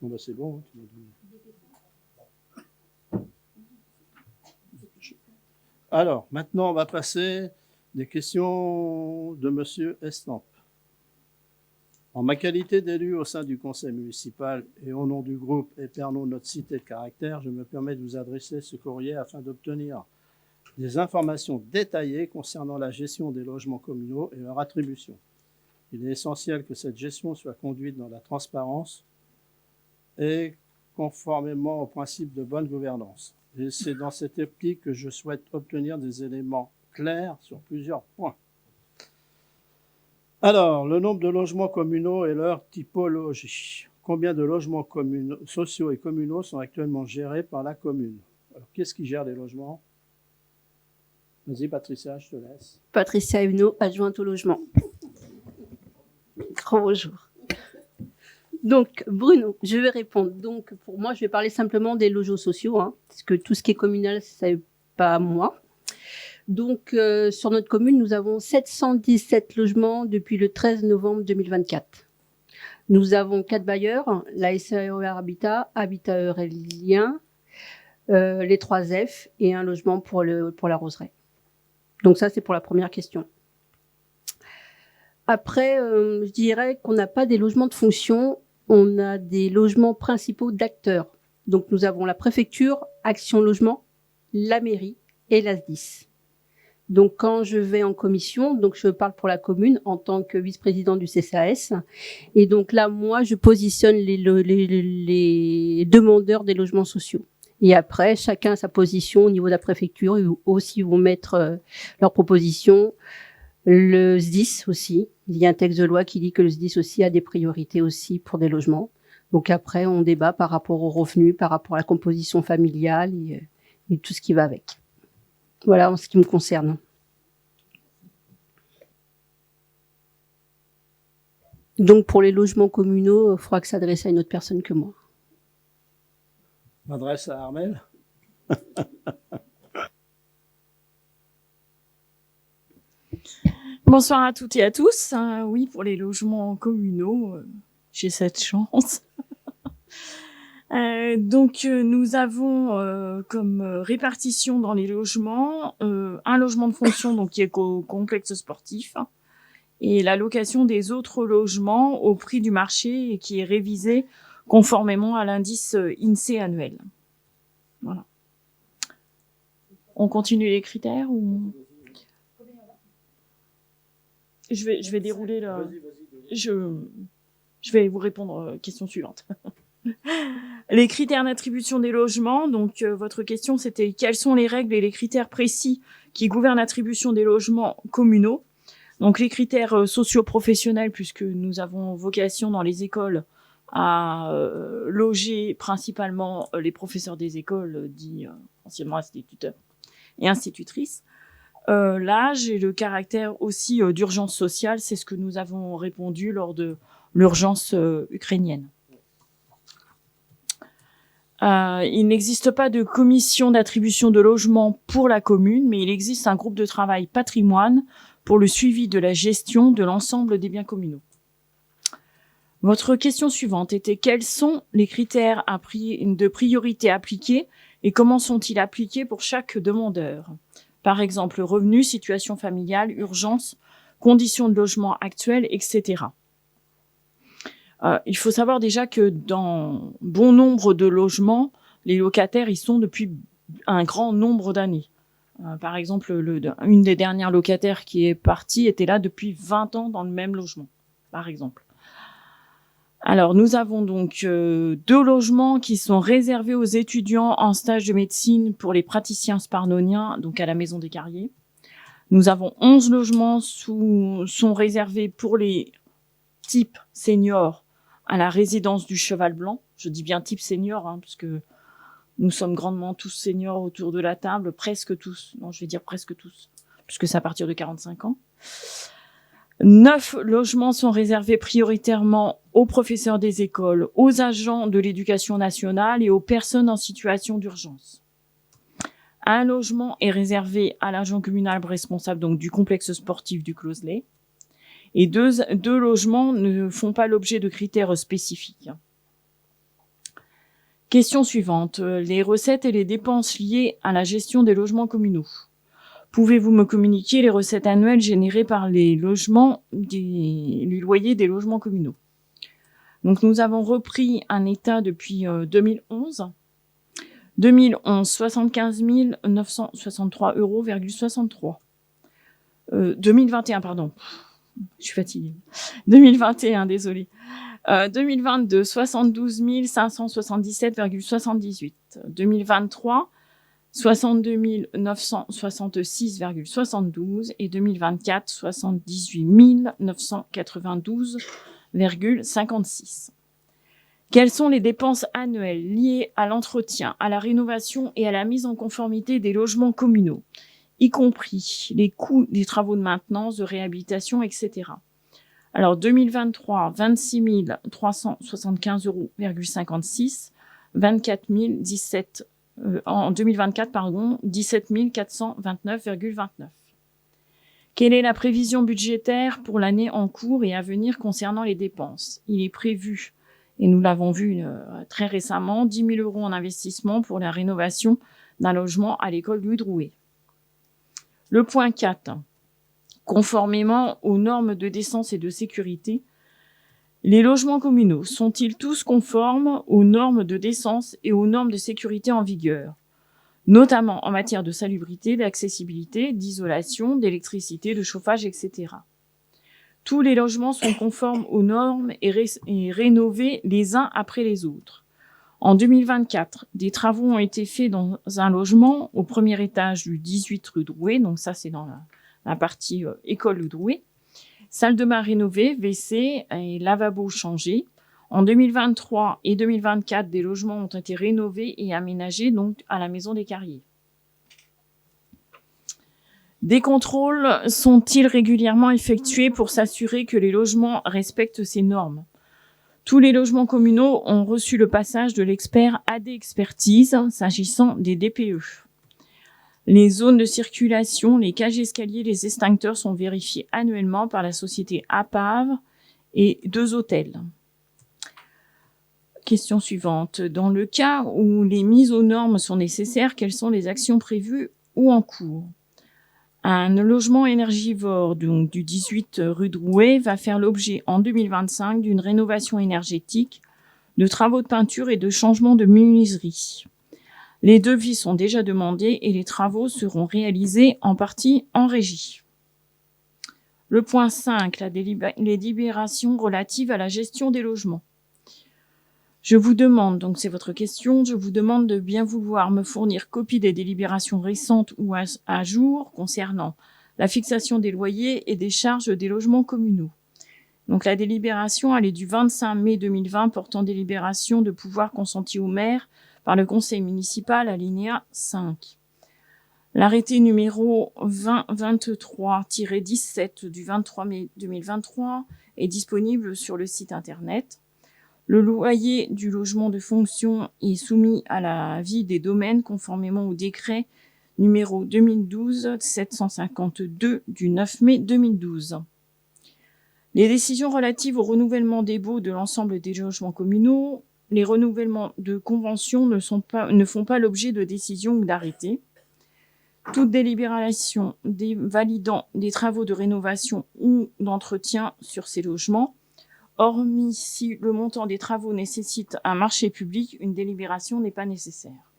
Bon, bah, c'est bon. Hein, tu m'as dit. Alors, maintenant, on va passer des questions de Monsieur Estampe. En ma qualité d'élu au sein du conseil municipal et au nom du groupe Épernon Notre Cité de Caractère, je me permets de vous adresser ce courrier afin d'obtenir des informations détaillées concernant la gestion des logements communaux et leur attribution. Il est essentiel que cette gestion soit conduite dans la transparence, et conformément au principe de bonne gouvernance. Et c'est dans cette optique que je souhaite obtenir des éléments clairs sur plusieurs points. Alors, le nombre de logements communaux et leur typologie. Combien de logements sociaux et communaux sont actuellement gérés par la commune? Alors, qu'est-ce qui gère les logements? Vas-y, Patricia, je te laisse. Patricia Huneau, adjointe au logement. Grand bonjour. Donc, Bruno, je vais répondre. Donc, pour moi, je vais parler simplement des logements sociaux, parce que tout ce qui est communal, c'est pas moi. Donc, sur notre commune, nous avons 717 logements depuis le 13 novembre 2024. Nous avons 4 bailleurs, la SAER Habitat, Habitat Eurélien, les 3F et un logement pour la Roseraie. Donc ça, c'est pour la première question. Après, je dirais qu'on n'a pas des logements de fonction, on a des logements principaux d'acteurs. Donc nous avons la préfecture, Action Logement, la mairie et la SDIS. Donc quand je vais en commission, donc je parle pour la commune en tant que vice-président du CCAS. Et donc là, moi, je positionne les demandeurs des logements sociaux. Et après, chacun a sa position au niveau de la préfecture. Ils aussi vont mettre leurs propositions. Le SDIS aussi. Il y a un texte de loi qui dit que le SDIS aussi a des priorités aussi pour des logements. Donc après, on débat par rapport aux revenus, par rapport à la composition familiale et tout ce qui va avec. Voilà en ce qui me concerne. Donc pour les logements communaux, il faudra que ça s'adresse à une autre personne que moi. Je m'adresse à Armel. Bonsoir à toutes et à tous. Oui, pour les logements communaux, j'ai cette chance. Donc, nous avons comme répartition dans les logements un logement de fonction donc qui est au complexe sportif et la location des autres logements au prix du marché et qui est révisé conformément à l'indice INSEE annuel. Voilà. On continue les critères ou je vais dérouler le. Je vais vous répondre question suivante. Les critères d'attribution des logements. Donc, votre question, c'était quelles sont les règles et les critères précis qui gouvernent l'attribution des logements communaux. Donc, les critères socio-professionnels, puisque nous avons vocation dans les écoles à loger principalement les professeurs des écoles, dits anciennement instituteurs et institutrices. L'âge et le caractère aussi d'urgence sociale, c'est ce que nous avons répondu lors de l'urgence ukrainienne. Il n'existe pas de commission d'attribution de logement pour la commune, mais il existe un groupe de travail patrimoine pour le suivi de la gestion de l'ensemble des biens communaux. Votre question suivante était quels sont les critères de priorité appliqués et comment sont-ils appliqués pour chaque demandeur? Par exemple, revenu, situation familiale, urgence, conditions de logement actuelles, etc. Il faut savoir déjà que dans bon nombre de logements, les locataires y sont depuis un grand nombre d'années. Par exemple, une des dernières locataires qui est partie était là depuis 20 ans dans le même logement, par exemple. Alors, nous avons donc 2 logements qui sont réservés aux étudiants en stage de médecine pour les praticiens sparnoniens, donc à la Maison des Carriers. Nous avons 11 logements sont réservés pour les types seniors à la résidence du Cheval Blanc. Je dis bien type senior, puisque nous sommes grandement tous seniors autour de la table, presque tous. Non, je vais dire presque tous, puisque c'est à partir de 45 ans. 9 logements sont réservés prioritairement aux professeurs des écoles, aux agents de l'éducation nationale et aux personnes en situation d'urgence. Un logement est réservé à l'agent communal responsable donc du complexe sportif du Closelet. Et 2 logements ne font pas l'objet de critères spécifiques. Question suivante. Les recettes et les dépenses liées à la gestion des logements communaux. Pouvez-vous me communiquer les recettes annuelles générées par les logements, les loyers des logements communaux? Donc, nous avons repris un état depuis 2011. 2011, 75 963,63 €. 2021, pardon. Je suis fatiguée. 2021, désolé. 2022, 72 577,78. 2023, 62 966,72. Et 2024, 78 992,56. Quelles sont les dépenses annuelles liées à l'entretien, à la rénovation et à la mise en conformité des logements communaux, y compris les coûts des travaux de maintenance, de réhabilitation, etc. Alors 2023, 26 375,56 €, 24 017 en 2024, pardon, 17 429,29. Quelle est la prévision budgétaire pour l'année en cours et à venir concernant les dépenses? Il est prévu, et nous l'avons vu très récemment, 10 000 € en investissement pour la rénovation d'un logement à l'école Louis Drouet. Le point 4. Conformément aux normes de décence et de sécurité, les logements communaux sont-ils tous conformes aux normes de décence et aux normes de sécurité en vigueur, notamment en matière de salubrité, d'accessibilité, d'isolation, d'électricité, de chauffage, etc. Tous les logements sont conformes aux normes et rénovés les uns après les autres. En 2024, des travaux ont été faits dans un logement au premier étage du 18 rue Drouet, donc ça c'est dans la partie école Louis Drouet. Salle de bain rénovée, WC et lavabo changés. En 2023 et 2024, des logements ont été rénovés et aménagés donc à la Maison des Carriers. Des contrôles sont-ils régulièrement effectués pour s'assurer que les logements respectent ces normes? Tous les logements communaux ont reçu le passage de l'expert AD Expertise s'agissant des DPE. Les zones de circulation, les cages escaliers, les extincteurs sont vérifiés annuellement par la société APAV et 2 hôtels. Question suivante. Dans le cas où les mises aux normes sont nécessaires, quelles sont les actions prévues ou en cours? Un logement énergivore donc du 18 rue Drouet va faire l'objet en 2025 d'une rénovation énergétique, de travaux de peinture et de changement de menuiserie. Les devis sont déjà demandés et les travaux seront réalisés en partie en régie. Le point 5, les délibérations relatives à la gestion des logements. Je vous demande, donc c'est votre question, je vous demande de bien vouloir me fournir copie des délibérations récentes ou à jour concernant la fixation des loyers et des charges des logements communaux. Donc la délibération, elle est du 25 mai 2020 portant délibération de pouvoir consenti au maire par le conseil municipal, alinéa 5. L'arrêté numéro 2023-17 du 23 mai 2023 est disponible sur le site internet. Le loyer du logement de fonction est soumis à l'avis des domaines conformément au décret numéro 2012-752 du 9 mai 2012. Les décisions relatives au renouvellement des baux de l'ensemble des logements communaux, les renouvellements de conventions ne font pas l'objet de décisions ou d'arrêtés. Toute délibération validant des travaux de rénovation ou d'entretien sur ces logements, hormis si le montant des travaux nécessite un marché public, une délibération n'est pas nécessaire.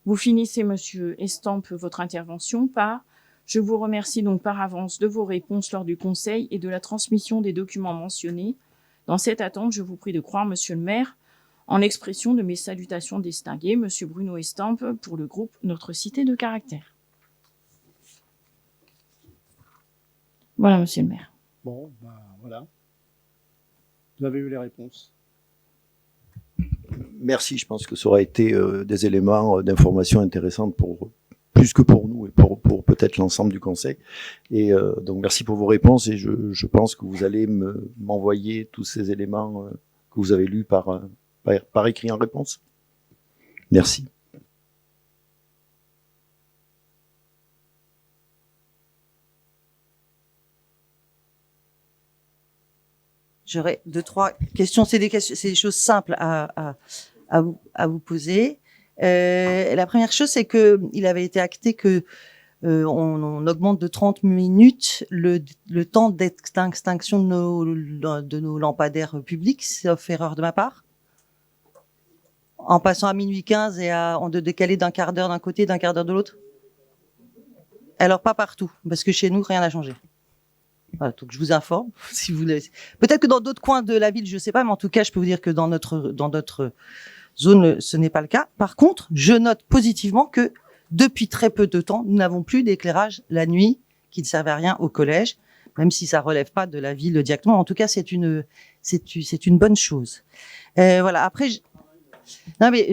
Vous finissez, monsieur Estampe, votre intervention par « Je vous remercie donc par avance de vos réponses lors du conseil et de la transmission des documents mentionnés. Dans cette attente, je vous prie de croire, monsieur le maire, en l'expression de mes salutations distinguées, monsieur Bruno Estampe, pour le groupe Notre Cité de Caractère. » Voilà, monsieur le maire. Bon, voilà. Vous avez eu les réponses. Merci, je pense que ça aura été des éléments d'information intéressants plus que pour nous et pour peut-être l'ensemble du conseil. Et donc merci pour vos réponses et je pense que vous allez m'envoyer tous ces éléments que vous avez lus par écrit en réponse. Merci. J'aurais 2-3 questions. C'est des choses simples à vous poser. La première chose, c'est que il avait été acté que on augmente de 30 minutes le temps d'extinction de nos lampadaires publics, sauf erreur de ma part, en passant à minuit 15 et de décaler d'un quart d'heure d'un côté, d'un quart d'heure de l'autre. Alors pas partout, parce que chez nous rien n'a changé. Voilà, donc je vous informe. Si vous voulez. Peut-être que dans d'autres coins de la ville, je sais pas, mais en tout cas, je peux vous dire que dans notre zone, ce n'est pas le cas. Par contre, je note positivement que depuis très peu de temps, nous n'avons plus d'éclairage la nuit qui ne servait à rien au collège, même si ça relève pas de la ville directement. En tout cas, c'est une bonne chose. Voilà. Après, non mais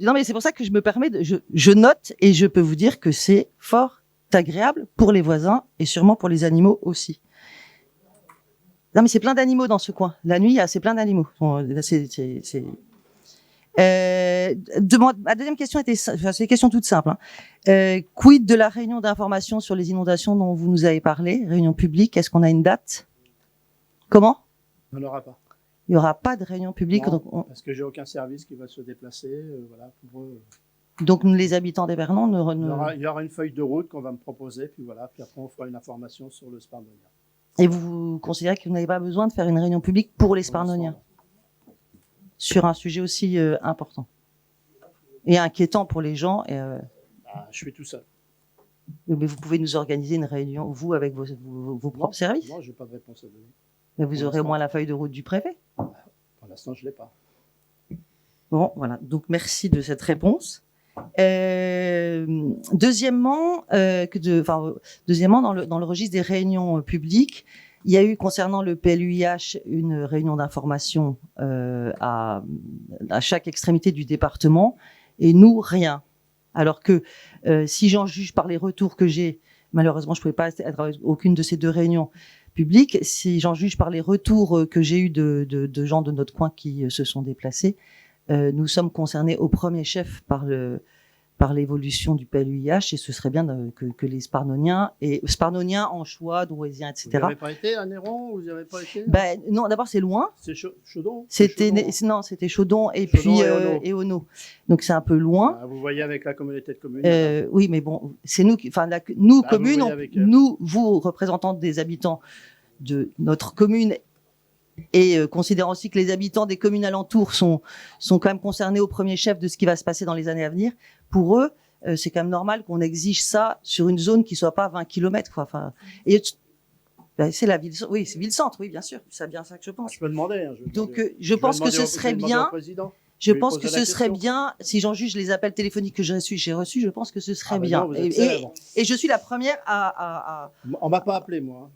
non mais c'est pour ça que je me permets je note et je peux vous dire que c'est fort agréable pour les voisins et sûrement pour les animaux aussi. Non mais c'est plein d'animaux dans ce coin. La nuit, c'est plein d'animaux. Ma deuxième question était, c'est une question toute simple. Quid de la réunion d'information sur les inondations dont vous nous avez parlé, réunion publique? Est-ce qu'on a une date? Comment? On n'aura pas. Il n'y aura pas de réunion publique. Non, parce que j'ai aucun service qui va se déplacer. Voilà, pour eux. Donc les habitants d'Épernon Il y aura une feuille de route qu'on va me proposer, puis voilà, puis après on fera une information sur le Sparnonia. Et vous considérez que vous n'avez pas besoin de faire une réunion publique pour les Sparnoniens sur un sujet aussi important et inquiétant pour les gens Je suis tout seul. Mais vous pouvez nous organiser une réunion, vous, avec vos propres services? Non, je n'ai pas de réponse à donner. Mais vous aurez au moins la feuille de route du préfet? Pour l'instant, je ne l'ai pas. Bon, voilà. Donc, merci de cette réponse. Deuxièmement, dans le registre des réunions publiques, il y a eu concernant le PLUIH une réunion d'information à chaque extrémité du département et nous, rien. Alors que si j'en juge par les retours que j'ai, malheureusement, je ne pouvais pas être à aucune de ces deux réunions publiques, si j'en juge par les retours que j'ai eus de gens de notre coin qui se sont déplacés, nous sommes concernés au premier chef par l'évolution du PLUIH et ce serait bien que les Sparnoniens, Anchois, Drouaisiens, etc. Vous n'avez pas été à Néron? Vous n'y avez pas été? Non, d'abord c'est loin. C'est Chaudon? C'était Chaudon et puis Auneau. Donc c'est un peu loin. Vous voyez avec la communauté de communes. Oui, mais bon, c'est nous qui, nous communes, vous représentants des habitants de notre commune et considérant aussi que les habitants des communes alentours sont quand même concernés au premier chef de ce qui va se passer dans les années à venir. Pour eux, c'est quand même normal qu'on exige ça sur une zone qui soit pas 20 km, quoi. Enfin, et c'est la ville, oui, c'est ville-centre, oui, bien sûr. C'est bien ça que je pense. Je peux demander. Donc, je pense que ce serait bien. Je pense que ce serait bien, si j'en juge les appels téléphoniques que j'ai reçus, je pense que ce serait bien. Et je suis la première à. On m'a pas appelé, moi.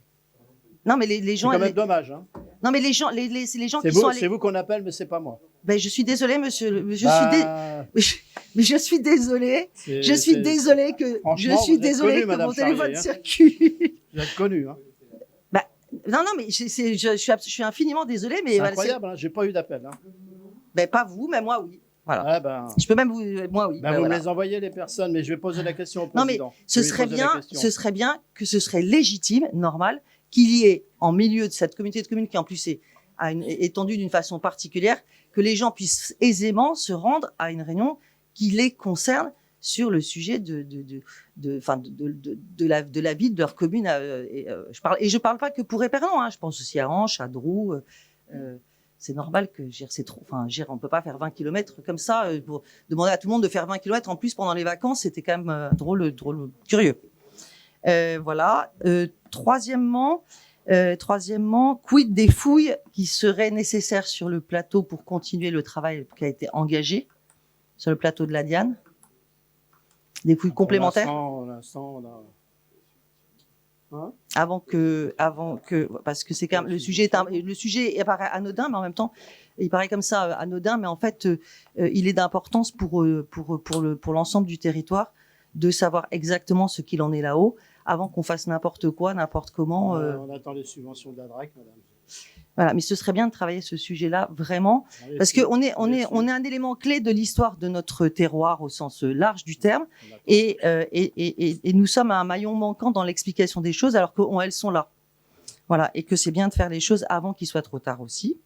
Non, mais les gens. C'est quand même dommage. Hein. Non, mais les gens qui sont allés. C'est vous qu'on appelle, mais c'est pas moi. Ben, je suis désolée, monsieur. Mais je suis désolée. Je suis désolée que mon téléphone circule. Vous êtes connu, hein. Non, mais je suis infiniment désolée, mais c'est incroyable. Hein, j'ai pas eu d'appel. Hein. Ben, pas vous, mais moi, oui. Voilà. Je peux même moi, oui. Vous me les envoyez, les personnes, mais je vais poser la question au président. Non, mais ce serait bien que ce serait légitime, normal, qu'il y ait en milieu de cette communauté de communes qui en plus est étendue d'une façon particulière, que les gens puissent aisément se rendre à une réunion qui les concerne sur le sujet de la vie de leur commune. Je parle pas que pour Épernon, hein, je pense aussi à Anche, à Drou. C'est normal que c'est trop. Enfin, on peut pas faire 20 km comme ça pour demander à tout le monde de faire 20 km en plus pendant les vacances. C'était quand même drôle, curieux. Voilà. Troisièmement, quid des fouilles qui seraient nécessaires sur le plateau pour continuer le travail qui a été engagé sur le plateau de la Diane? Des fouilles complémentaires? Pour l'instant, on a... Hein? Avant que, parce que c'est quand même le sujet paraît anodin, mais en même temps, il paraît comme ça anodin, mais en fait, il est d'importance pour l'ensemble du territoire de savoir exactement ce qu'il en est là-haut, avant qu'on fasse n'importe quoi, n'importe comment. On attend les subventions de la DRAC, madame. Voilà, mais ce serait bien de travailler ce sujet-là vraiment, parce que on est un élément clé de l'histoire de notre terroir au sens large du terme, et nous sommes un maillon manquant dans l'explication des choses, alors qu'elles sont là. Voilà, et que c'est bien de faire les choses avant qu'il soit trop tard aussi.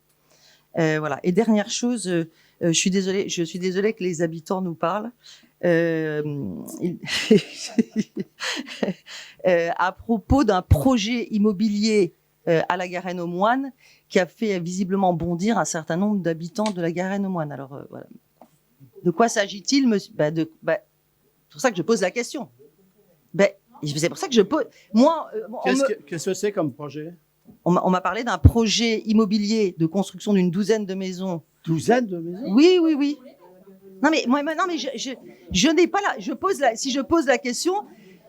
Voilà. Et dernière chose, je suis désolée que les habitants nous parlent. À propos d'un projet immobilier à la Garenne-aux-Moines qui a fait visiblement bondir un certain nombre d'habitants de la Garenne-aux-Moines. Alors voilà. De quoi s'agit-il, monsieur? C'est pour ça que je pose la question. Et c'est pour ça que je pose. Moi, Qu'est-ce que c'est comme projet? on m'a parlé d'un projet immobilier de construction d'une douzaine de maisons. Douzaine de maisons? Oui, oui, oui. Non mais moi, non mais je n'ai pas là. Si je pose la question,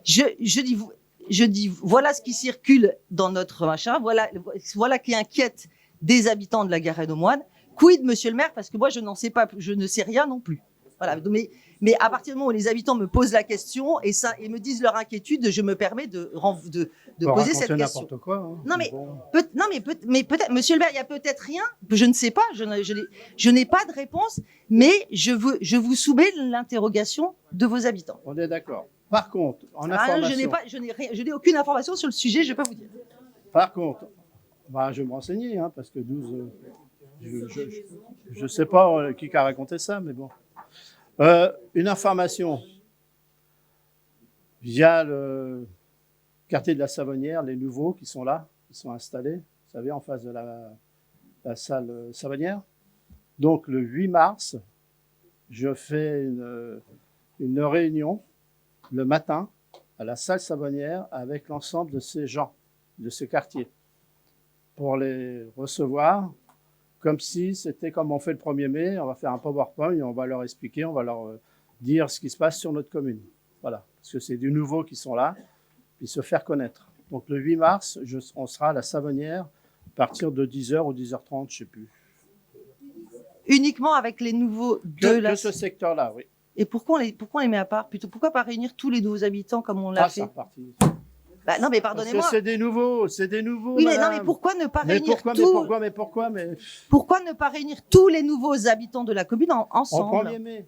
je dis voilà ce qui circule dans notre machin. Voilà qui inquiète des habitants de la Garenne aux Moines. Quid, monsieur le maire, parce que moi je n'en sais pas, je ne sais rien non plus. Voilà. Mais à partir du moment où les habitants me posent la question et me disent leur inquiétude, je me permets de poser cette question. N'importe quoi. Hein. Non mais, bon. mais peut-être, monsieur le maire, il y a peut-être rien. Je ne sais pas. Je n'ai pas de réponse, mais je vous soumets l'interrogation de vos habitants. On est d'accord. Par contre, en information. Je n'ai aucune information sur le sujet. Je peux vous dire. Par contre, je vais me renseigner, hein, parce que 12. Je ne sais pas qui a raconté ça, mais bon. Une information via le quartier de la Savonnière, les nouveaux qui sont là, qui sont installés, vous savez, en face de la salle Savonnière. Donc le 8 mars, je fais une réunion le matin à la salle Savonnière avec l'ensemble de ces gens, de ce quartier, pour les recevoir. Comme si c'était comme on fait le 1er mai, on va faire un PowerPoint et on va leur expliquer, on va leur dire ce qui se passe sur notre commune. Voilà, parce que c'est du nouveau qui sont là, puis se faire connaître. Donc le 8 mars, on sera à la Savonnière à partir de 10h ou 10h30, je ne sais plus. Uniquement avec les nouveaux de ce secteur-là, oui. Et pourquoi on les met à part plutôt? Pourquoi pas réunir tous les nouveaux habitants comme on l'a fait? C'est reparti. Non, mais pardonnez-moi. Parce que c'est des nouveaux. Oui, mais non, mais pourquoi ne pas réunir Pourquoi ne pas réunir tous les nouveaux habitants de la commune ensemble? Au 1er mai.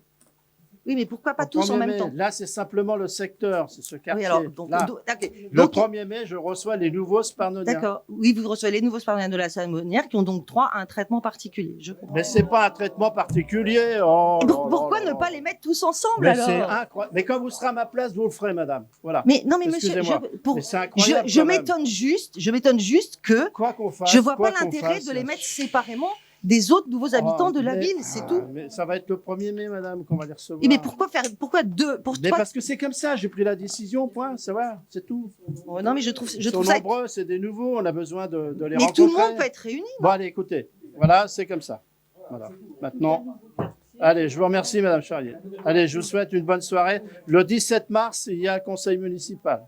Oui, mais pourquoi pas tous en même temps? Là, c'est simplement le secteur, c'est ce quartier. Oui, alors, le 1er mai, je reçois les nouveaux Sparnoniens. D'accord. Oui, vous recevez les nouveaux Sparnoniens de la Savonnière qui ont donc droit à un traitement particulier. Je comprends. Mais c'est pas un traitement particulier. Pourquoi ne pas les mettre tous ensemble mais alors? C'est incroyable. Mais quand vous serez à ma place, vous le ferez, madame. Voilà. Mais non, mais monsieur, je m'étonne juste que quoi qu'on fasse, je vois pas l'intérêt de les mettre séparément des autres nouveaux habitants de la ville, c'est tout. Mais ça va être le 1er mai, madame, qu'on va les recevoir. Mais pourquoi deux, mais parce que c'est comme ça, j'ai pris la décision, point, ça va, c'est tout. Oh, non, mais je trouve Ils sont nombreux, c'est des nouveaux, on a besoin de les rencontrer. Mais tout le monde peut être réuni. Bon, allez, écoutez, voilà, c'est comme ça. Voilà, maintenant, allez, je vous remercie, madame Charrier. Allez, je vous souhaite une bonne soirée. Le 17 mars, il y a un conseil municipal.